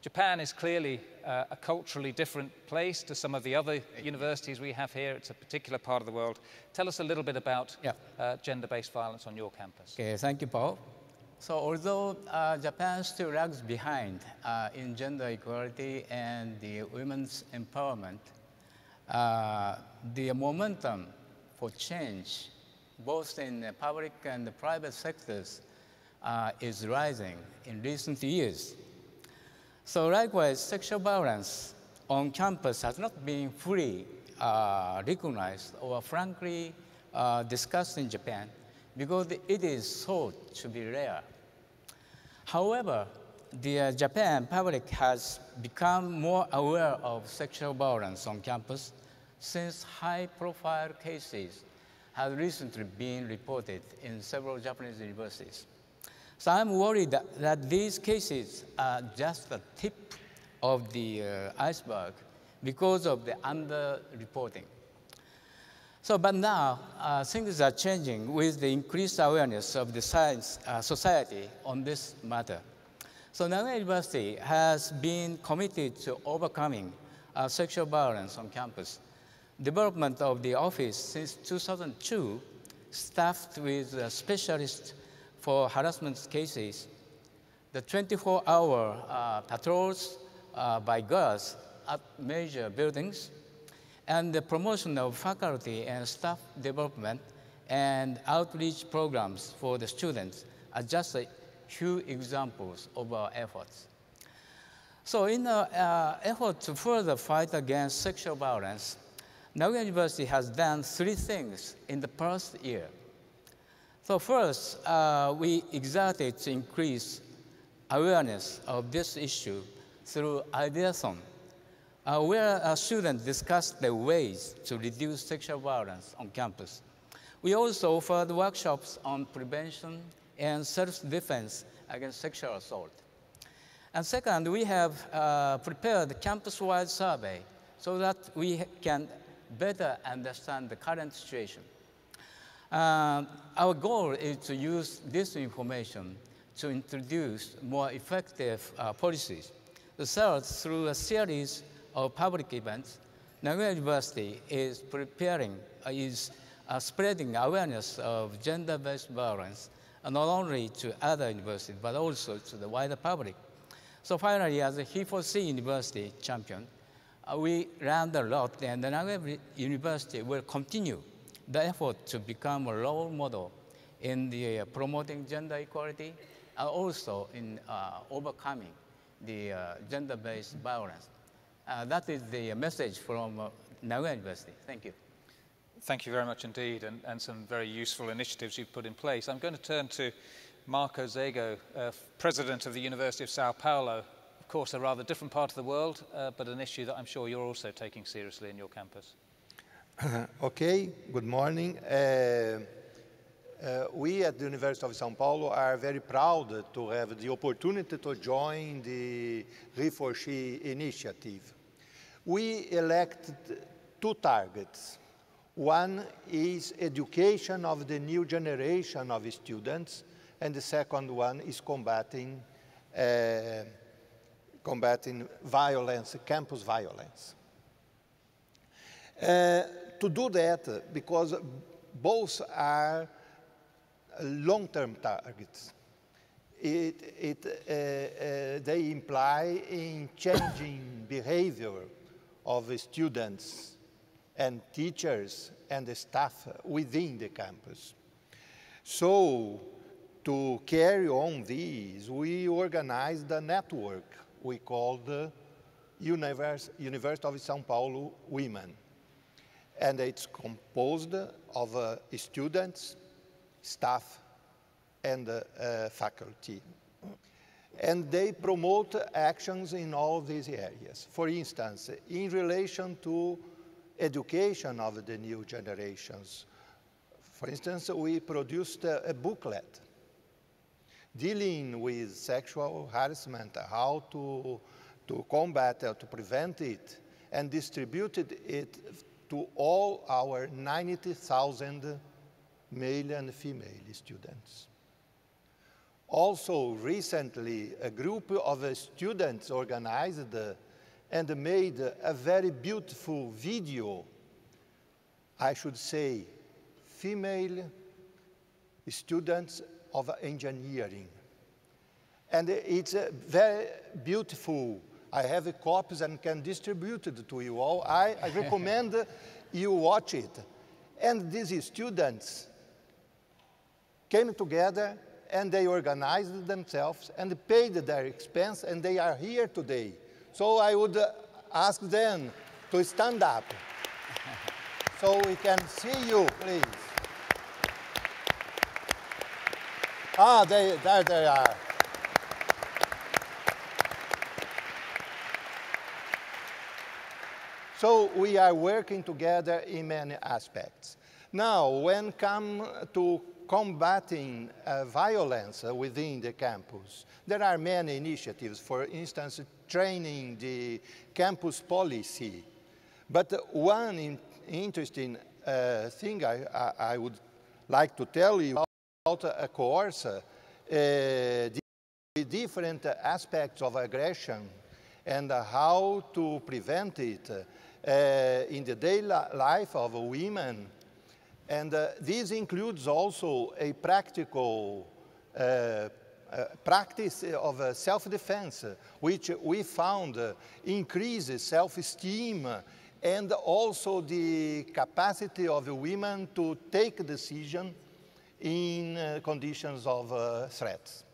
Speaker 22: Japan is clearly a culturally different place to some of the other universities we have here. It's a particular part of the world. Tell us a little bit about gender-based violence on your campus.
Speaker 12: Okay, thank you, Paul. So although Japan still lags behind in gender equality and the women's empowerment, the momentum for change, both in the public and the private sectors, is rising in recent years. So likewise, sexual violence on campus has not been fully recognized or frankly discussed in Japan because it is thought to be rare. However, the Japan public has become more aware of sexual violence on campus since high-profile cases have recently been reported in several Japanese universities. So I'm worried that these cases are just the tip of the iceberg because of the under-reporting. So, but now, things are changing with the increased awareness of the science society on this matter. So Nagano University has been committed to overcoming sexual violence on campus. Development of the office since 2002, staffed with specialists for harassment cases, the 24-hour patrols by girls at major buildings, and the promotion of faculty and staff development and outreach programs for the students are just a few examples of our efforts. So in an effort to further fight against sexual violence, Nagano University has done 3 things in the past year. So first, we exerted to increase awareness of this issue through Ideathon, where students discussed the ways to reduce sexual violence on campus. We also offered workshops on prevention and self-defense against sexual assault. And second, we have prepared a campus-wide survey so that we can better understand the current situation. Our goal is to use this information to introduce more effective policies. The third, through a series of public events, Nagano University is spreading awareness of gender-based violence, not only to other universities, but also to the wider public. So finally, as a HeForShe University champion, we learned a lot, and the Nagano University will continue the effort to become a role model in the promoting gender equality and also in overcoming the gender-based violence. That is the message from Nagano University. Thank you.
Speaker 22: Thank you very much indeed, and some very useful initiatives you've put in place. I'm going to turn to Marco Zego, President of the University of Sao Paulo. Of course, a rather different part of the world, but an issue that I'm sure you're also taking seriously in your campus.
Speaker 13: Okay, good morning. We at the University of São Paulo are very proud to have the opportunity to join the HeForShe initiative. We elected 2 targets. One is education of the new generation of students, and the second one is combating violence, campus violence. To do that, because both are long-term targets, they imply in changing behavior of students and teachers and the staff within the campus. So, to carry on these, we organized a network we called University of São Paulo Women. And it's composed of students, staff, and faculty. And they promote actions in all these areas. For instance, in relation to education of the new generations. For instance, we produced a booklet dealing with sexual harassment, how to combat or to prevent it, and distributed it to all our 90,000 male and female students. Also, recently, a group of students organized and made a very beautiful video, I should say, female students of engineering. And it's very beautiful. I have copies and can distribute it to you all. I recommend you watch it. And these students came together and they organized themselves and paid their expense, and they are here today. So I would ask them to stand up so we can see you, please. Ah, there they are. So we are working together in many aspects. Now, when it comes to combating violence within the campus, there are many initiatives, for instance, training the campus policy. But one interesting thing I would like to tell you about a course, the different aspects of aggression and how to prevent it in the daily life of women. And this includes also a practical practice of self-defense, which we found increases self-esteem and also the capacity of women to take decisions in conditions of threats.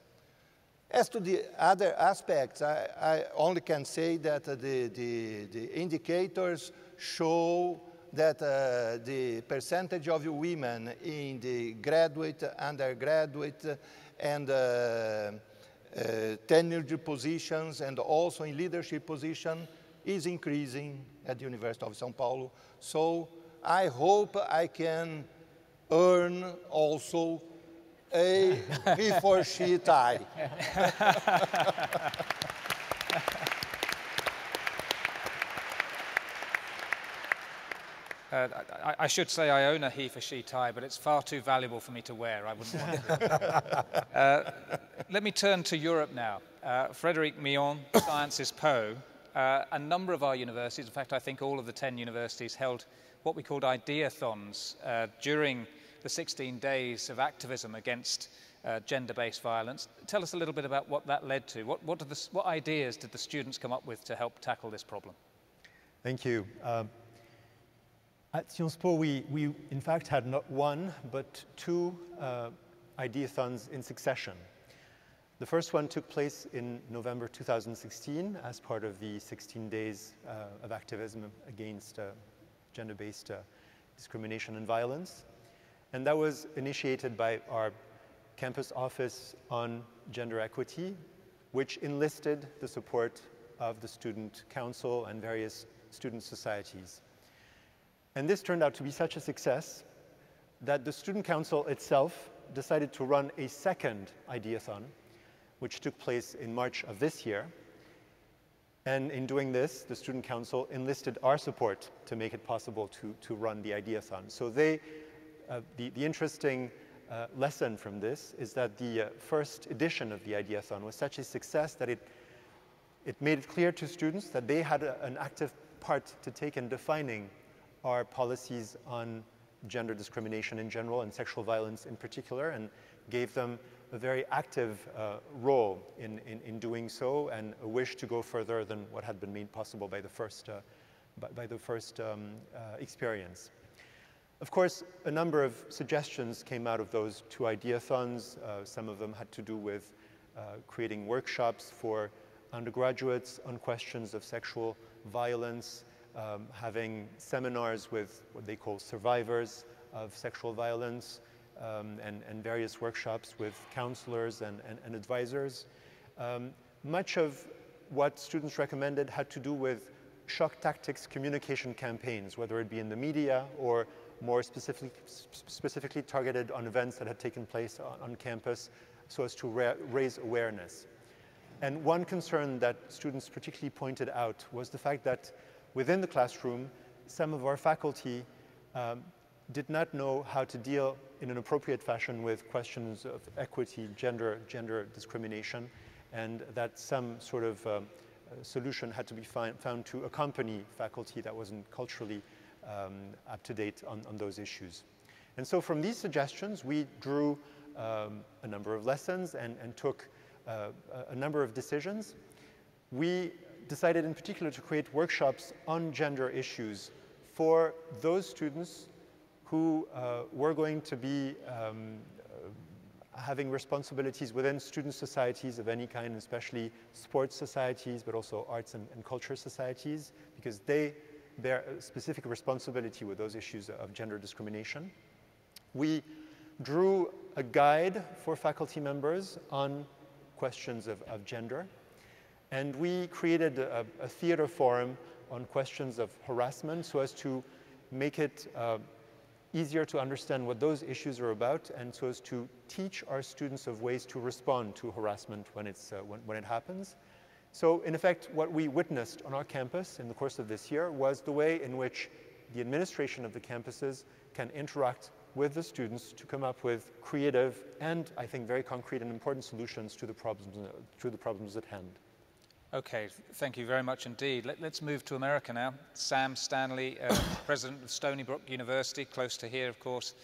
Speaker 13: As to the other aspects, I only can say that the indicators show that the percentage of women in the graduate, undergraduate, and tenured positions, and also in leadership position, is increasing at the University of São Paulo. So I hope I can earn also a HeForShe tie.
Speaker 22: I should say I own a HeForShe tie, but it's far too valuable for me to wear. I wouldn't want to. Let me turn to Europe now. Frédéric Millon, Sciences Po. A number of our universities, in fact, I think all of the 10 universities held what we called ideathons during the 16 days of activism against gender-based violence. Tell us a little bit about what that led to. What ideas did the students come up with to help tackle this problem?
Speaker 3: Thank you. At Sciences Po, we in fact had not one, but two ideathons in succession. The first one took place in November 2016 as part of the 16 days of activism against gender-based discrimination and violence. And that was initiated by our campus office on gender equity, which enlisted the support of the student council and various student societies. And this turned out to be such a success that the student council itself decided to run a second ideathon, which took place in March of this year. And in doing this, the student council enlisted our support to make it possible to run the ideathon. So the interesting lesson from this is that the first edition of the ideathon was such a success that it made it clear to students that they had an active part to take in defining our policies on gender discrimination in general and sexual violence in particular, and gave them a very active role in doing so, and a wish to go further than what had been made possible by the first experience. Of course, a number of suggestions came out of those two ideathons. Some of them had to do with creating workshops for undergraduates on questions of sexual violence, having seminars with what they call survivors of sexual violence, and various workshops with counselors and advisors. Much of what students recommended had to do with shock tactics communication campaigns, whether it be in the media or more specifically targeted on events that had taken place on campus, so as to raise awareness. And one concern that students particularly pointed out was the fact that within the classroom, some of our faculty did not know how to deal in an appropriate fashion with questions of equity, gender discrimination, and that some sort of solution had to be found to accompany faculty that wasn't culturally up to date on those issues. And so from these suggestions, we drew a number of lessons and took a number of decisions. We decided in particular to create workshops on gender issues for those students who were going to be having responsibilities within student societies of any kind, especially sports societies, but also arts and culture societies, because they bear a specific responsibility with those issues of gender discrimination. We drew a guide for faculty members on questions of gender, and we created a theater forum on questions of harassment so as to make it easier to understand what those issues are about, and so as to teach our students of ways to respond to harassment when it happens. So in effect, what we witnessed on our campus in the course of this year was the way in which the administration of the campuses can interact with the students to come up with creative and, I think, very concrete and important solutions to the problems at hand.
Speaker 22: Okay, thank you very much indeed. Let's move to America now. Sam Stanley, president of Stony Brook University, close to here, of course.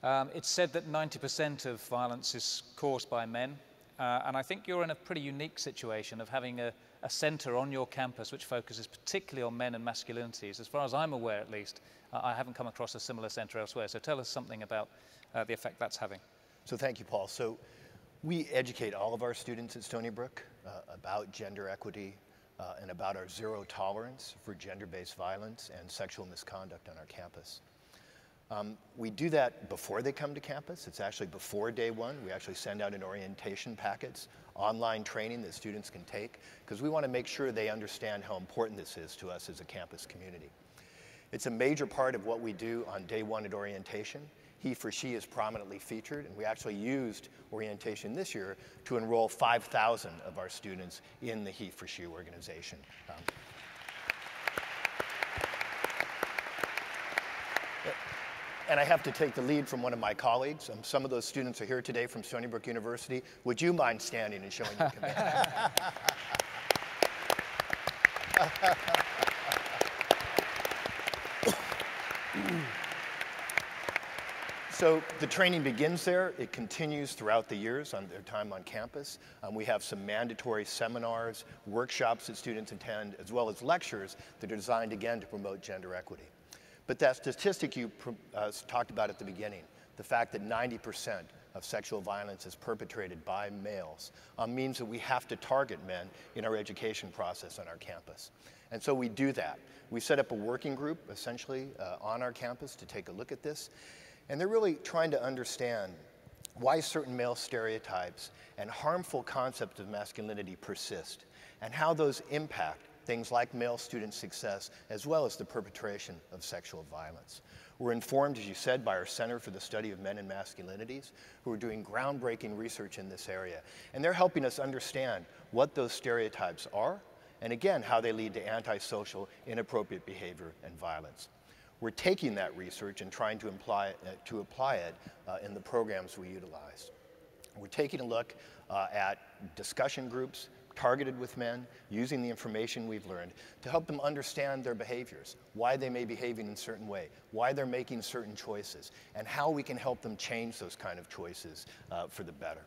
Speaker 22: It's said that 90% of violence is caused by men, and I think you're in a pretty unique situation of having a center on your campus which focuses particularly on men and masculinities. As far as I'm aware, at least, I haven't come across a similar center elsewhere. So tell us something about the effect that's having.
Speaker 15: So thank you, Paul. So we educate all of our students at Stony Brook about gender equity and about our zero tolerance for gender-based violence and sexual misconduct on our campus. We do that before they come to campus. It's actually before day one. We actually send out an orientation packets, online training that students can take, because we want to make sure they understand how important this is to us as a campus community. It's a major part of what we do on day one at orientation. HeForShe is prominently featured, and we actually used orientation this year to enroll 5,000 of our students in the HeForShe organization. And I have to take the lead from one of my colleagues. Some of those students are here today from Stony Brook University. Would you mind standing and showing your commitment? So the training begins there. It continues throughout the years on their time on campus. We have some mandatory seminars, workshops that students attend, as well as lectures that are designed, again, to promote gender equity. But that statistic you talked about at the beginning, the fact that 90% of sexual violence is perpetrated by males, means that we have to target men in our education process on our campus. And so we do that. We set up a working group, essentially, on our campus to take a look at this. And they're really trying to understand why certain male stereotypes and harmful concepts of masculinity persist, and how those impact things like male student success, as well as the perpetration of sexual violence. We're informed, as you said, by our Center for the Study of Men and Masculinities, who are doing groundbreaking research in this area. And they're helping us understand what those stereotypes are, and again, how they lead to antisocial, inappropriate behavior and violence. We're taking that research and trying to apply it in the programs we utilize. We're taking a look at discussion groups targeted with men, using the information we've learned to help them understand their behaviors, why they may be behaving in a certain way, why they're making certain choices, and how we can help them change those kind of choices for the better.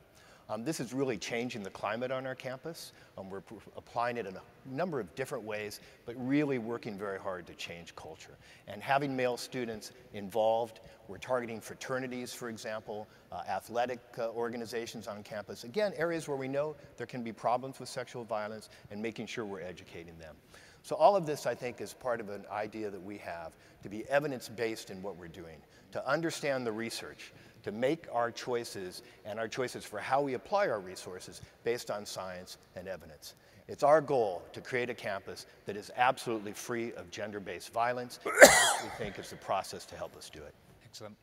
Speaker 15: This is really changing the climate on our campus. We're applying it in a number of different ways, but really working very hard to change culture. And having male students involved, we're targeting fraternities, for example, athletic organizations on campus. Again, areas where we know there can be problems with sexual violence, and making sure we're educating them. So all of this, I think, is part of an idea that we have to be evidence-based in what we're doing, to understand the research, to make our choices and our choices for how we apply our resources based on science and evidence. It's our goal to create a campus that is absolutely free of gender-based violence. This, we think, is the process to help us do it.
Speaker 22: Excellent.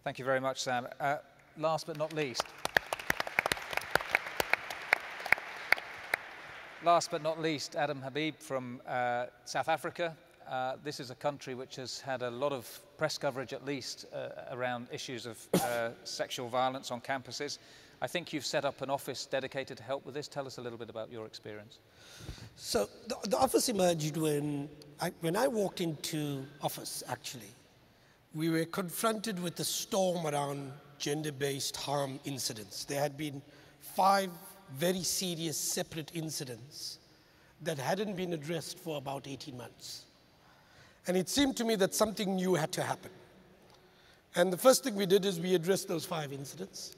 Speaker 22: Thank you very much, Sam. Last but not least, Adam Habib from South Africa. this is a country which has had a lot of press coverage, at least, around issues of sexual violence on campuses. I think you've set up an office dedicated to help with this. Tell us a little bit about your experience.
Speaker 4: So the office emerged when I walked into office, actually. We were confronted with a storm around gender-based harm incidents. There had been 5 very serious separate incidents that hadn't been addressed for about 18 months. And it seemed to me that something new had to happen. And the first thing we did is we addressed those 5 incidents.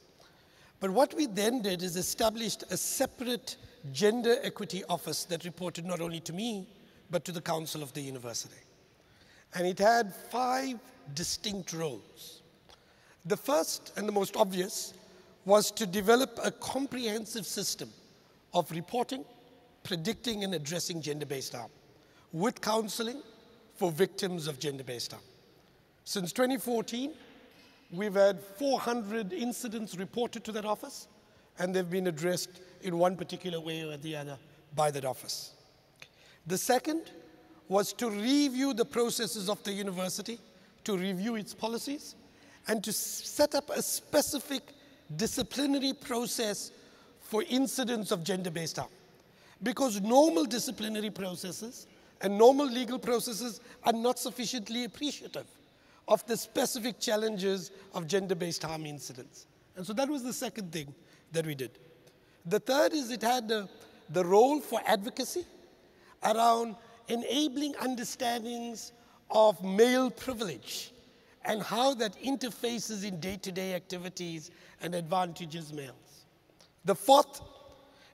Speaker 4: But what we then did is established a separate gender equity office that reported not only to me, but to the council of the university. And it had 5 distinct roles. The first and the most obvious was to develop a comprehensive system of reporting, predicting, and addressing gender-based harm, with counseling for victims of gender-based harm. Since 2014, we've had 400 incidents reported to that office, and they've been addressed in one particular way or the other by that office. The second was to review the processes of the university, to review its policies, and to set up a specific disciplinary process for incidents of gender-based harm. Because normal disciplinary processes and normal legal processes are not sufficiently appreciative of the specific challenges of gender-based harm incidents. And so that was the second thing that we did. The third is it had the role for advocacy around enabling understandings of male privilege and how that interfaces in day-to-day activities and advantages males. The fourth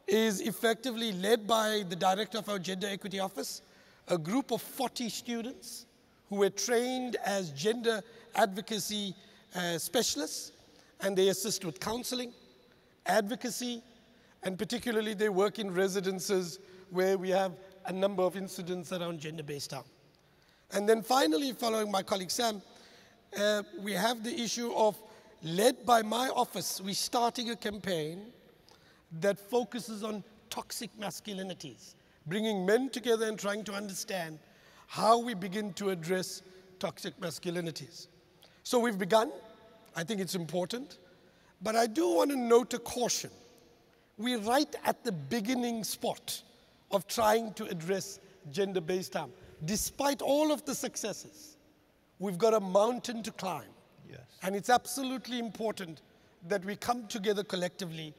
Speaker 4: is effectively led by the director of our Gender Equity Office, a group of 40 students who were trained as gender advocacy specialists, and they assist with counseling, advocacy, and particularly they work in residences where we have a number of incidents around gender-based harm. And then finally, following my colleague Sam, we have the issue of, led by my office, we're starting a campaign that focuses on toxic masculinities, bringing men together and trying to understand how we begin to address toxic masculinities. So we've begun. I think it's important. But I do want to note a caution. We're right at the beginning spot of trying to address gender-based harm. Despite all of the successes, we've got a mountain to climb.
Speaker 13: Yes.
Speaker 4: And it's absolutely important that we come together collectively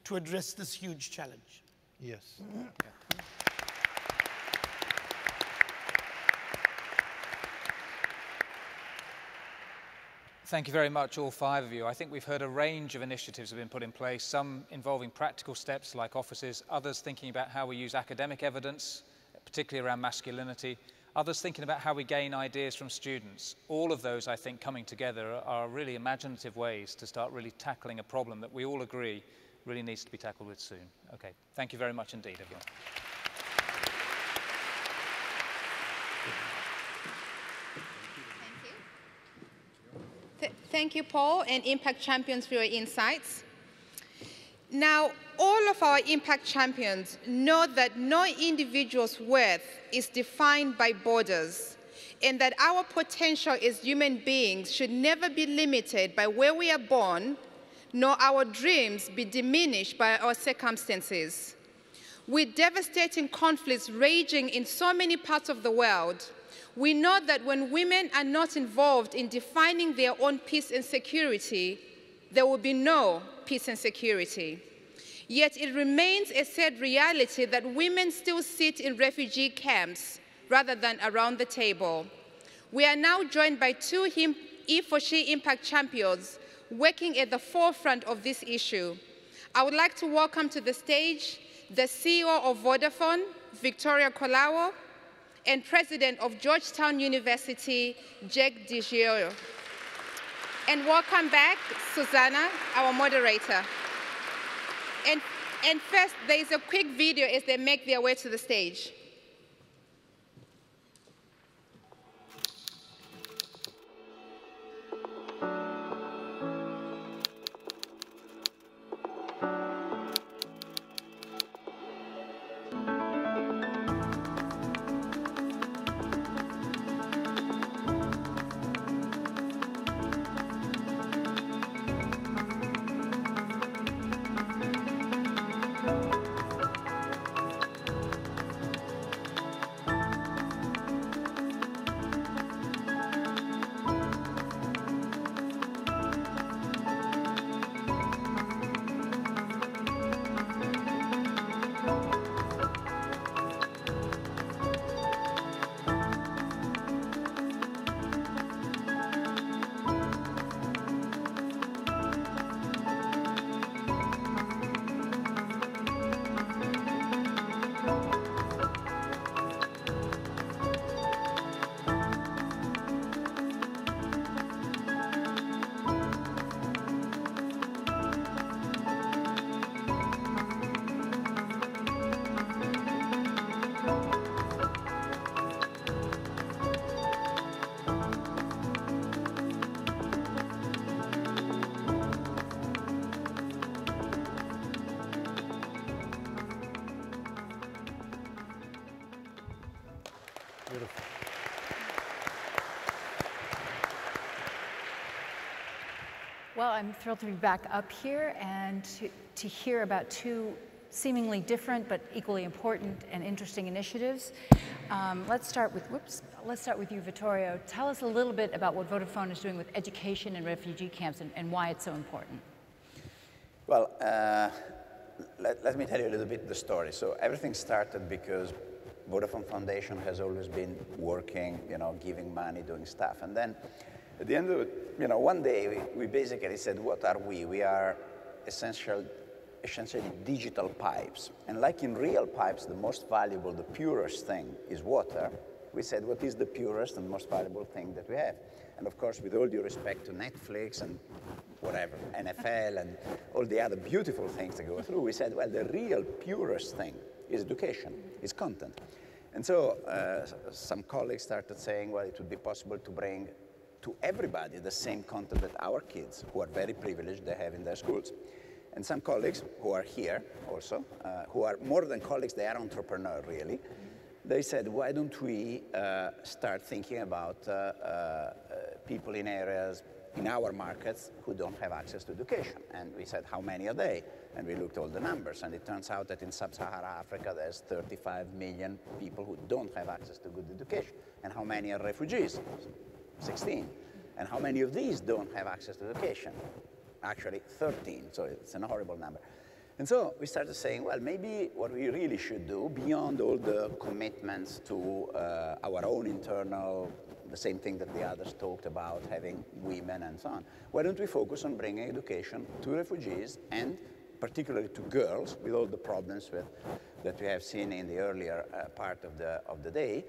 Speaker 4: to address this huge challenge.
Speaker 13: Yes.
Speaker 22: Thank you very much, all 5 of you. I think we've heard a range of initiatives have been put in place, some involving practical steps like offices, others thinking about how we use academic evidence, particularly around masculinity, others thinking about how we gain ideas from students. All of those, I think, coming together are really imaginative ways to start really tackling a problem that we all agree really needs to be tackled with soon. Okay, thank you very much indeed, everyone.
Speaker 10: Thank you, Paul, and Impact Champions for your insights. Now, all of our Impact Champions know that no individual's worth is defined by borders, and that our potential as human beings should never be limited by where we are born, nor our dreams be diminished by our circumstances. With devastating conflicts raging in so many parts of the world, we know that when women are not involved in defining their own peace and security, there will be no peace and security. Yet it remains a sad reality that women still sit in refugee camps rather than around the table. We are now joined by 2 HeForShe Impact Champions working at the forefront of this issue. I would like to welcome to the stage the CEO of Vodafone, Victoria Kolawo, and President of Georgetown University, Jack DiGiorgio. And welcome back, Susanna, our moderator. And first, there is a quick video as they make their way to the stage.
Speaker 5: well, I'm thrilled to be back up here and to hear about two seemingly different but equally important and interesting initiatives. Let's start with you, Vittorio. Tell us a little bit about what Vodafone is doing with education in refugee camps and why it's so important.
Speaker 1: Well, let me tell you a little bit the story. So everything started because Vodafone Foundation has always been working, giving money, doing stuff. And then at the end of it, one day we basically said, what are we? We are essentially digital pipes. And like in real pipes, the most valuable, the purest thing is water. We said, what is the purest and most valuable thing that we have? And of course, with all due respect to Netflix and whatever, NFL and all the other beautiful things that go through, we said, well, the real purest thing is education, is content. And so some colleagues started saying, well, it would be possible to bring to everybody the same content that our kids, who are very privileged, they have in their schools. And some colleagues who are here also, who are more than colleagues, they are entrepreneurs really, they said, why don't we start thinking about people in areas in our markets who don't have access to education? And we said, how many are they? And we looked at all the numbers, and it turns out that in sub-Saharan Africa, there's 35 million people who don't have access to good education. And how many are refugees? 16. And how many of these don't have access to education? Actually, 13, so it's a horrible number. And so we started saying, well, maybe what we really should do, beyond all the commitments to our own internal, the same thing that the others talked about, having women and so on, why don't we focus on bringing education to refugees and particularly to girls, with all the problems that we have seen in the earlier part of the day,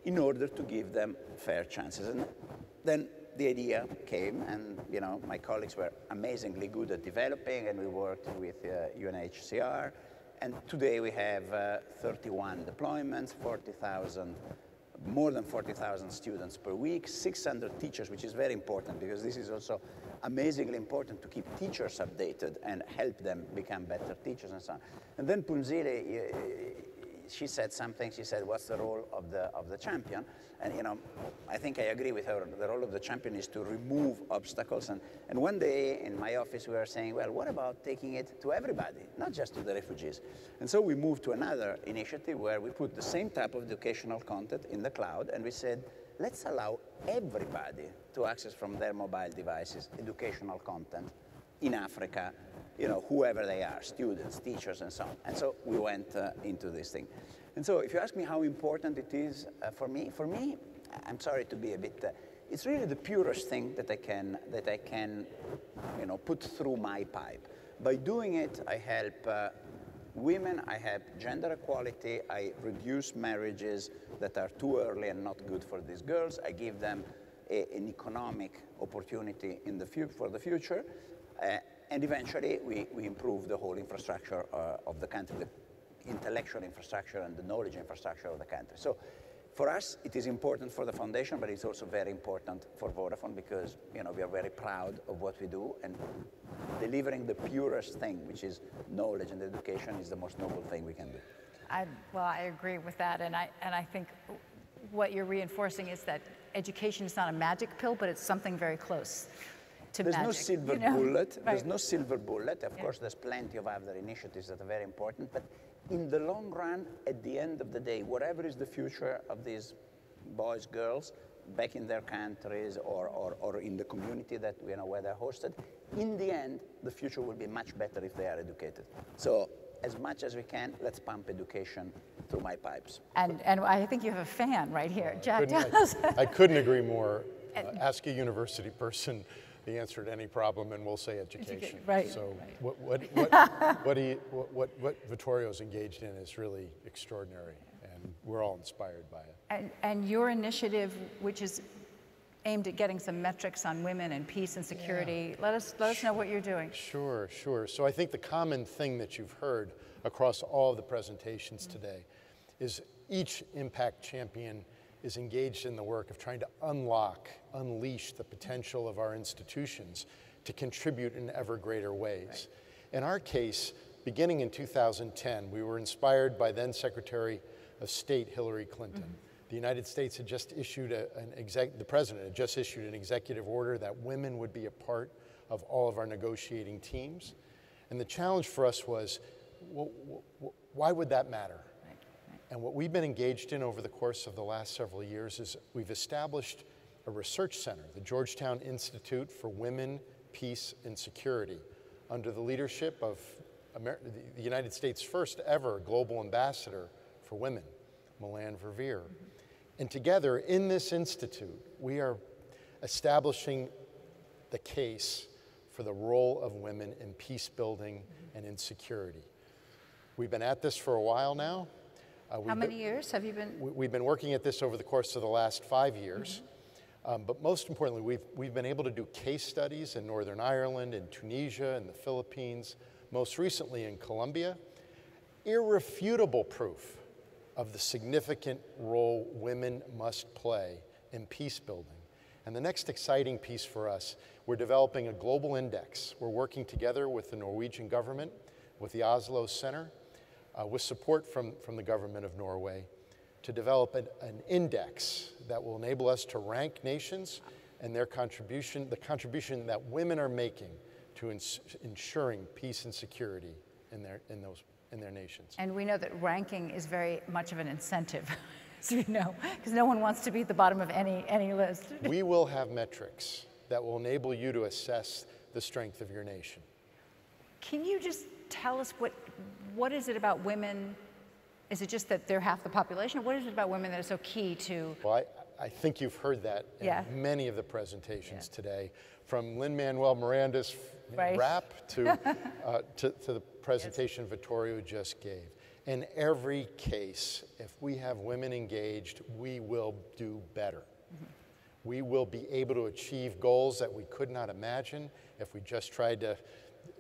Speaker 1: in order to give them fair chances. And then the idea came, and my colleagues were amazingly good at developing, and we worked with UNHCR, and today we have 31 deployments, more than 40,000 students per week, 600 teachers, which is very important because this is also amazingly important to keep teachers updated and help them become better teachers and so on. And then Phumzile, she said something. She said, what's the role of the champion? And I think I agree with her. The role of the champion is to remove obstacles. And one day in my office we were saying, well, what about taking it to everybody, not just to the refugees? And so we moved to another initiative where we put the same type of educational content in the cloud, and we said, let's allow everybody to access from their mobile devices educational content in Africa, whoever they are, students, teachers, and so on. And so we went into this thing. And so if you ask me how important it is for me, I'm sorry to be a bit, it's really the purest thing that I can put through my pipe. By doing it, I help women, I help gender equality, I reduce marriages that are too early and not good for these girls. I give them an economic opportunity for the future. And eventually, we improve the whole infrastructure of the country, the intellectual infrastructure and the knowledge infrastructure of the country. So for us, it is important for the foundation, but it's also very important for Vodafone because we are very proud of what we do, and delivering the purest thing, which is knowledge and education, is the most noble thing we can do.
Speaker 5: Well, I agree with that, and I think what you're reinforcing is that education is not a magic pill, but it's something very close.
Speaker 1: There's
Speaker 5: magic,
Speaker 1: no silver bullet.
Speaker 5: Right.
Speaker 1: There's no silver bullet. Of course, there's plenty of other initiatives that are very important. But in the long run, at the end of the day, whatever is the future of these boys, girls, back in their countries or in the community that where they're hosted, in the end, the future will be much better if they are educated. So as much as we can, let's pump education through my pipes.
Speaker 5: And I think you have a fan right here. Jack,
Speaker 16: I couldn't agree more. Ask a university person the answer to any problem, and we'll say education.
Speaker 5: Right.
Speaker 16: So what Vittorio's engaged in is really extraordinary, and we're all inspired by it.
Speaker 5: And your initiative, which is aimed at getting some metrics on women and peace and security, let us know what you're doing.
Speaker 16: Sure. So I think the common thing that you've heard across all of the presentations today is each impact champion is engaged in the work of trying to unleash the potential of our institutions to contribute in ever greater ways. Right. In our case, beginning in 2010, we were inspired by then Secretary of State Hillary Clinton. The United States had just issued the president had just issued an executive order that women would be a part of all of our negotiating teams. And the challenge for us was, why would that matter? And what we've been engaged in over the course of the last several years is we've established a research center, the Georgetown Institute for Women, Peace, and Security, under the leadership of the United States' first ever global ambassador for women, Mlambo-Ngcuka. And together in this institute, we are establishing the case for the role of women in peace building and in security. We've been at this for a while now.
Speaker 5: How many years have you been?
Speaker 16: We've been working at this over the course of the last 5 years. But most importantly, we've been able to do case studies in Northern Ireland, in Tunisia, in the Philippines, most recently in Colombia. Irrefutable proof of the significant role women must play in peace building. And the next exciting piece for us, we're developing a global index. We're working together with the Norwegian government, with the Oslo Center, with support from the government of Norway, to develop an index that will enable us to rank nations and their contribution, the contribution that women are making to ensuring peace and security in their nations.
Speaker 5: And we know that ranking is very much of an incentive, as you know, because no one wants to be at the bottom of any list.
Speaker 16: We will have metrics that will enable you to assess the strength of your nation.
Speaker 5: Can you just tell us what is it about women? Is it just that they're half the population? Or what is it about women that is so key to?
Speaker 16: Well, I think you've heard that in many of the presentations today, from Lin-Manuel Miranda's rap to the presentation Vittorio just gave. In every case, if we have women engaged, we will do better. We will be able to achieve goals that we could not imagine if we just tried to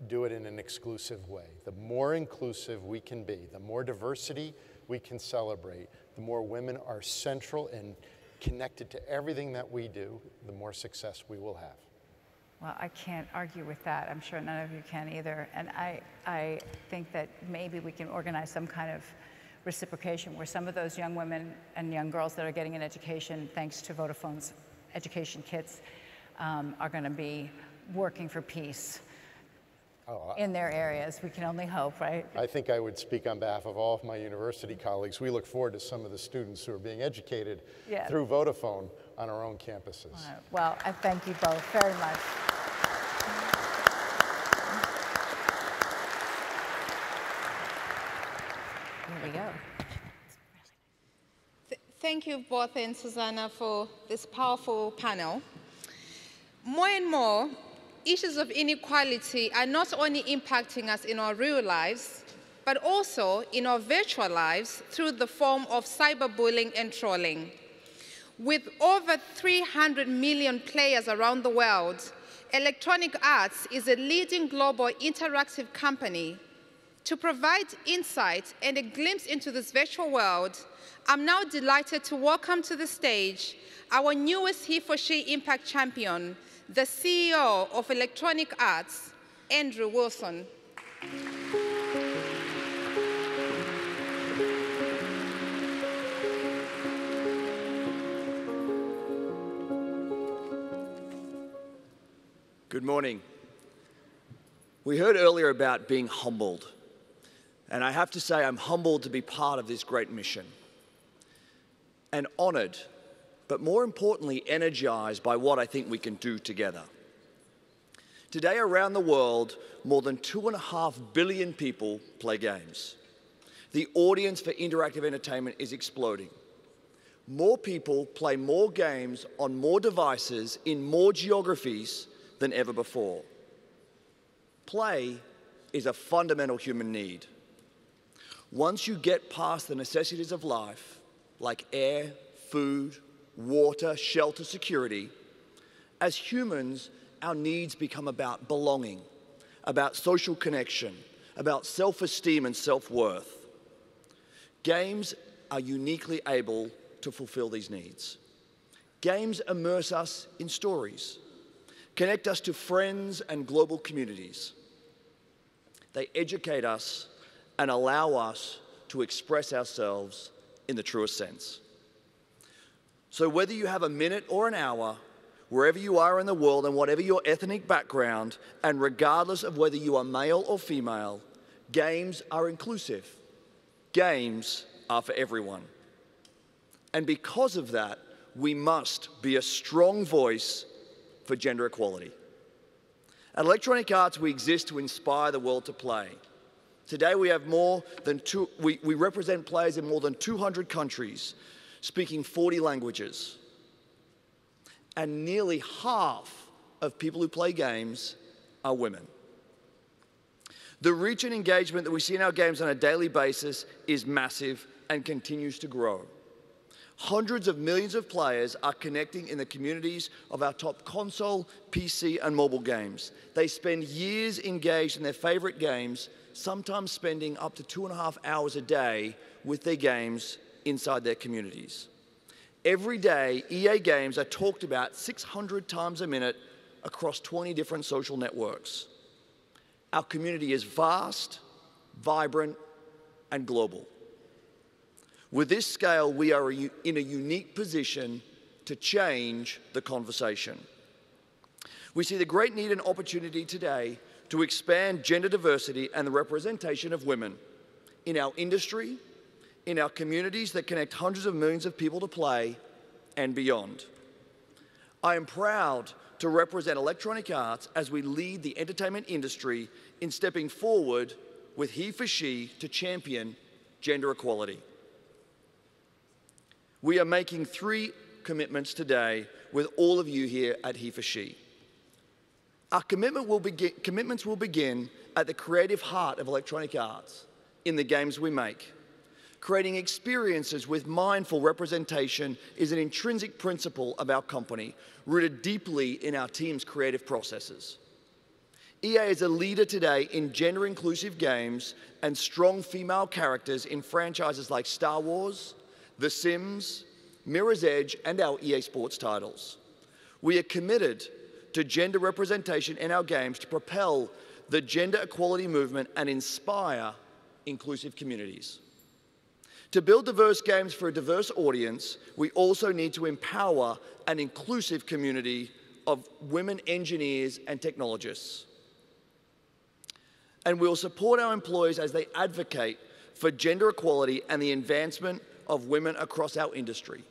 Speaker 16: do it in an exclusive way. The more inclusive we can be, the more diversity we can celebrate, the more women are central and connected to everything that we do, the more success we will have.
Speaker 5: Well, I can't argue with that. I'm sure none of you can either. And I think that maybe we can organize some kind of reciprocation where some of those young women and young girls that are getting an education thanks to Vodafone's education kits are going to be working for peace in their areas. We can only hope, right?
Speaker 16: I think I would speak on behalf of all of my university colleagues. We look forward to some of the students who are being educated through Vodafone on our own campuses.
Speaker 5: Well, I thank you both very much. Here we go.
Speaker 10: Thank you both and Susanna for this powerful panel. More and more, issues of inequality are not only impacting us in our real lives, but also in our virtual lives through the form of cyberbullying and trolling. With over 300 million players around the world, Electronic Arts is a leading global interactive company. To provide insight and a glimpse into this virtual world, I'm now delighted to welcome to the stage our newest HeForShe Impact Champion, the CEO of Electronic Arts, Andrew Wilson.
Speaker 6: Good morning. We heard earlier about being humbled, and I have to say I'm humbled to be part of this great mission, and honored, but more importantly, energized by what I think we can do together. Today around the world, more than 2.5 billion people play games. The audience for interactive entertainment is exploding. More people play more games on more devices in more geographies than ever before. Play is a fundamental human need. Once you get past the necessities of life, like air, food, water, shelter, security, as humans, our needs become about belonging, about social connection, about self-esteem and self-worth. Games are uniquely able to fulfill these needs. Games immerse us in stories, connect us to friends and global communities. They educate us and allow us to express ourselves in the truest sense. So whether you have a minute or an hour, wherever you are in the world and whatever your ethnic background, and regardless of whether you are male or female, games are inclusive. Games are for everyone. And because of that, we must be a strong voice for gender equality. At Electronic Arts, we exist to inspire the world to play. Today, we have we represent players in more than 200 countries, speaking 40 languages. And nearly half of people who play games are women. The reach and engagement that we see in our games on a daily basis is massive and continues to grow. Hundreds of millions of players are connecting in the communities of our top console, PC, and mobile games. They spend years engaged in their favorite games, sometimes spending up to 2.5 hours a day with their games inside their communities. Every day, EA games are talked about 600 times a minute across 20 different social networks. Our community is vast, vibrant, and global. With this scale, we are in a unique position to change the conversation. We see the great need and opportunity today to expand gender diversity and the representation of women in our industry, in our communities that connect hundreds of millions of people to play, and beyond. I am proud to represent Electronic Arts as we lead the entertainment industry in stepping forward with HeForShe to champion gender equality. We are making 3 commitments today with all of you here at HeForShe. Our commitments will begin at the creative heart of Electronic Arts, in the games we make. Creating experiences with mindful representation is an intrinsic principle of our company, rooted deeply in our team's creative processes. EA is a leader today in gender-inclusive games and strong female characters in franchises like Star Wars, The Sims, Mirror's Edge, and our EA Sports titles. We are committed to gender representation in our games to propel the gender equality movement and inspire inclusive communities. To build diverse games for a diverse audience, we also need to empower an inclusive community of women engineers and technologists. And we will support our employees as they advocate for gender equality and the advancement of women across our industry.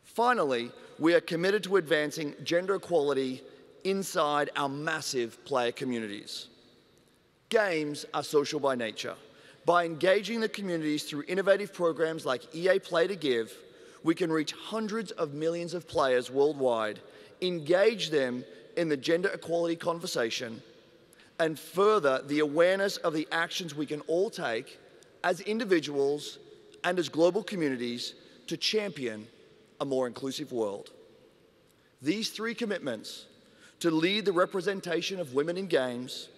Speaker 6: Finally, we are committed to advancing gender equality inside our massive player communities. Games are social by nature. By engaging the communities through innovative programs like EA Play to Give, we can reach hundreds of millions of players worldwide, engage them in the gender equality conversation, and further the awareness of the actions we can all take as individuals and as global communities to champion a more inclusive world. These 3 commitments, to lead the representation of women in games,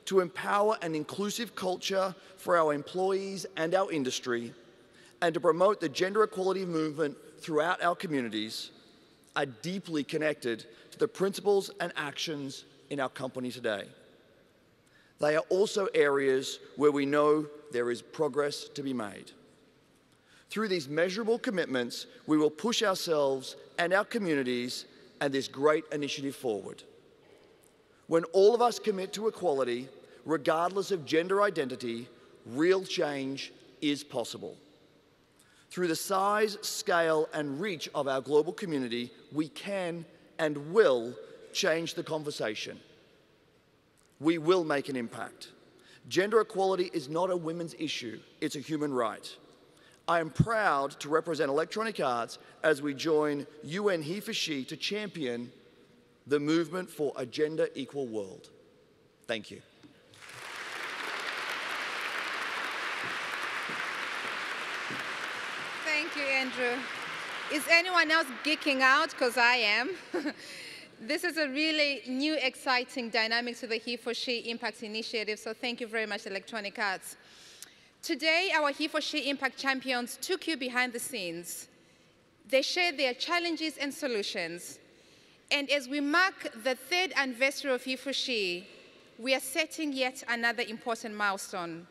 Speaker 6: to empower an inclusive culture for our employees and our industry, and to promote the gender equality movement throughout our communities, are deeply connected to the principles and actions in our company today. They are also areas where we know there is progress to be made. Through these measurable commitments, we will push ourselves and our communities and this great initiative forward. When all of us commit to equality, regardless of gender identity, real change is possible. Through the size, scale, and reach of our global community, we can and will change the conversation. We will make an impact. Gender equality is not a women's issue, it's a human right. I am proud to represent Electronic Arts as we join UN HeForShe to champion the movement for a gender-equal world. Thank you.
Speaker 10: Thank you, Andrew. Is anyone else geeking out? Because I am. This is a really new, exciting dynamic to the HeForShe Impact Initiative, so thank you very much, Electronic Arts. Today, our HeForShe Impact champions took you behind the scenes. They shared their challenges and solutions. And as we mark the 3rd anniversary of HeForShe, we are setting yet another important milestone.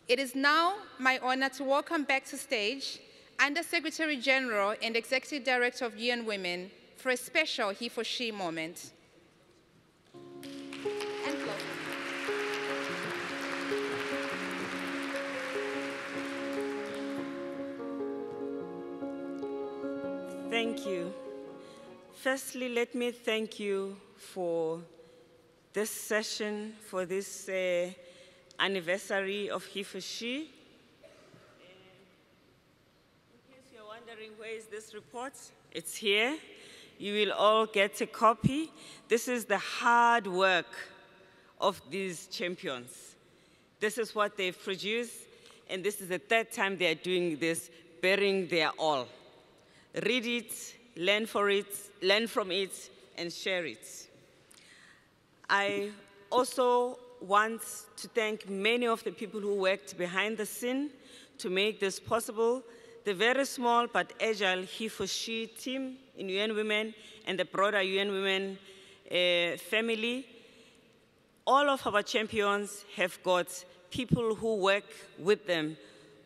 Speaker 10: It is now my honor to welcome back to stage Under Secretary General and Executive Director of UN Women, for a special HeForShe moment. And close.
Speaker 2: Thank you. Firstly, let me thank you for this session, for this anniversary of HeForShe. In case you're wondering where is this report, it's here. You will all get a copy. This is the hard work of these champions. This is what they've produced, and this is the third time they are doing this, bearing their all. Read it, learn from it, and share it. I also want to thank many of the people who worked behind the scene to make this possible, the very small but agile HeForShe team in UN Women and the broader UN Women family. All of our champions have got people who work with them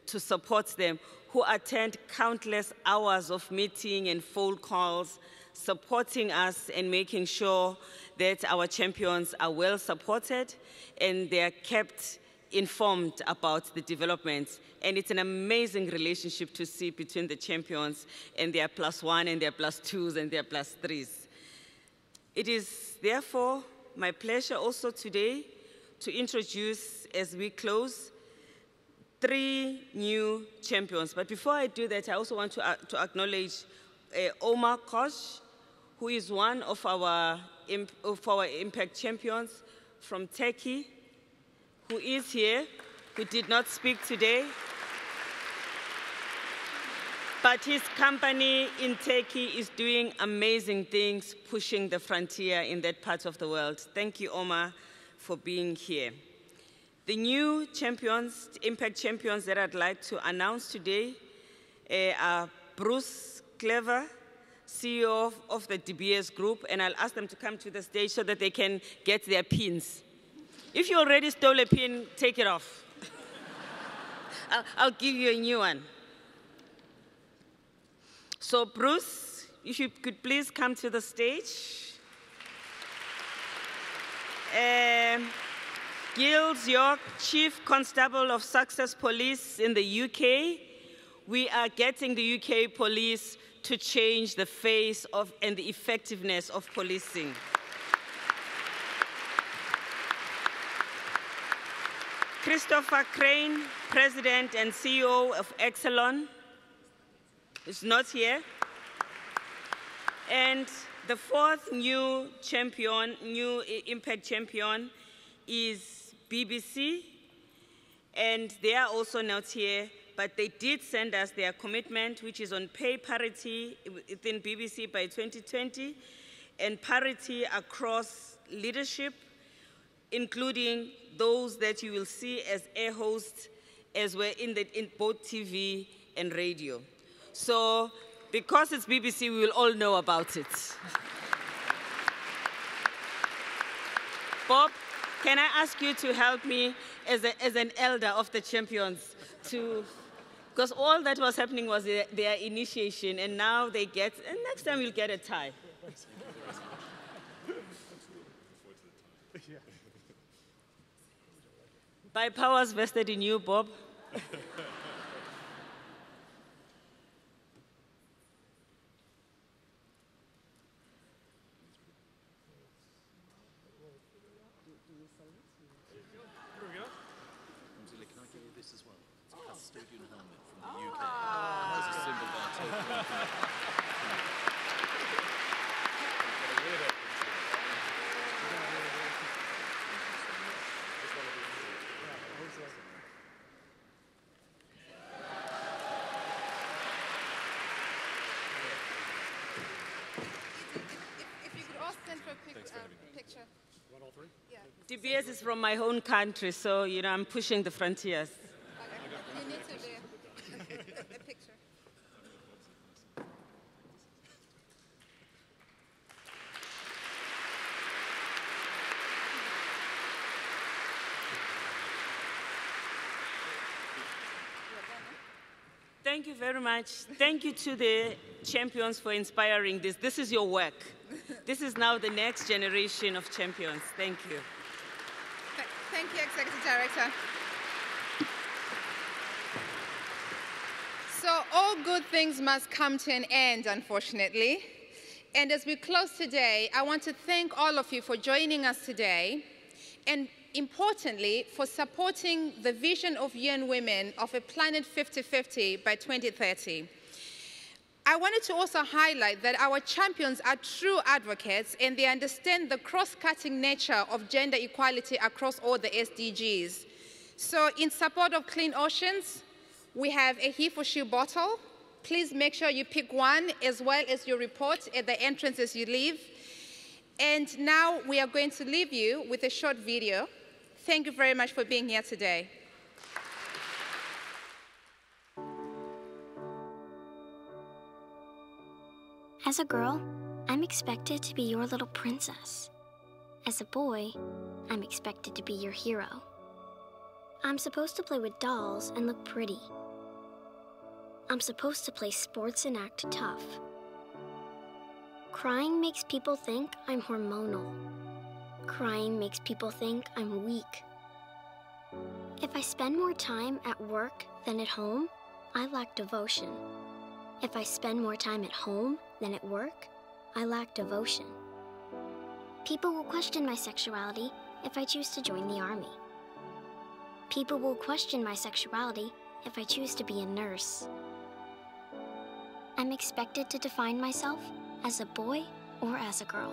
Speaker 2: to support them, who attend countless hours of meeting and phone calls, supporting us and making sure that our champions are well supported and they are kept informed about the developments. And it's an amazing relationship to see between the champions and their +1 and their +2s and their +3s. It is therefore my pleasure also today to introduce, as we close, 3 new champions. But before I do that, I also want to acknowledge Omar Kosh, who is one of our impact champions from Turkey, who is here, who did not speak today. But his company in Turkey is doing amazing things, pushing the frontier in that part of the world. Thank you, Omar, for being here. The new champions, impact champions that I'd like to announce today are Bruce Clever, CEO of the DBS Group, and I'll ask them to come to the stage so that they can get their pins. If you already stole a pin, take it off. I'll give you a new one. So Bruce, if you could please come to the stage. Giles York, Chief Constable of Success Police in the UK. We are getting the UK police to change the face of and the effectiveness of policing. Christopher Crane, President and CEO of Exelon, is not here. And the 4th new champion, new impact champion, is BBC, and they are also not here, but they did send us their commitment, which is on pay parity within BBC by 2020, and parity across leadership, including those that you will see as air hosts, as well in both TV and radio. So, because it's BBC, we will all know about it. Bob, can I ask you to help me as an elder of the champions because all that was happening was their initiation, and now they get, and next time you'll get a tie. By powers vested in you, Bob.
Speaker 7: Phumzile, can I give you this as well? It's a custodian helmet from the UK. As a symbol of our total.
Speaker 10: If you could all stand for a picture.
Speaker 14: Want all 3?
Speaker 10: Yeah.
Speaker 2: DBS is from my own country, so you know I'm pushing the frontiers.
Speaker 10: Okay. You need to do a picture.
Speaker 2: Thank you very much. Thank you to the champions for inspiring this. This is your work. This is now the next generation of champions. Thank you.
Speaker 10: Thank you, Executive Director. So all good things must come to an end, unfortunately. And as we close today, I want to thank all of you for joining us today, and importantly, for supporting the vision of UN Women of a planet 50-50 by 2030. I wanted to also highlight that our champions are true advocates, and they understand the cross-cutting nature of gender equality across all the SDGs. So in support of clean oceans, we have a HeForShe bottle. Please make sure you pick one, as well as your report at the entrance as you leave. And now we are going to leave you with a short video. Thank you very much for being here today.
Speaker 8: As a girl, I'm expected to be your little princess. As a boy, I'm expected to be your hero. I'm supposed to play with dolls and look pretty. I'm supposed to play sports and act tough. Crying makes people think I'm hormonal. Crying makes people think I'm weak. If I spend more time at work than at home, I lack devotion. If I spend more time at home than at work, I lack devotion. People will question my sexuality if I choose to join the army. People will question my sexuality if I choose to be a nurse. I'm expected to define myself as a boy or as a girl.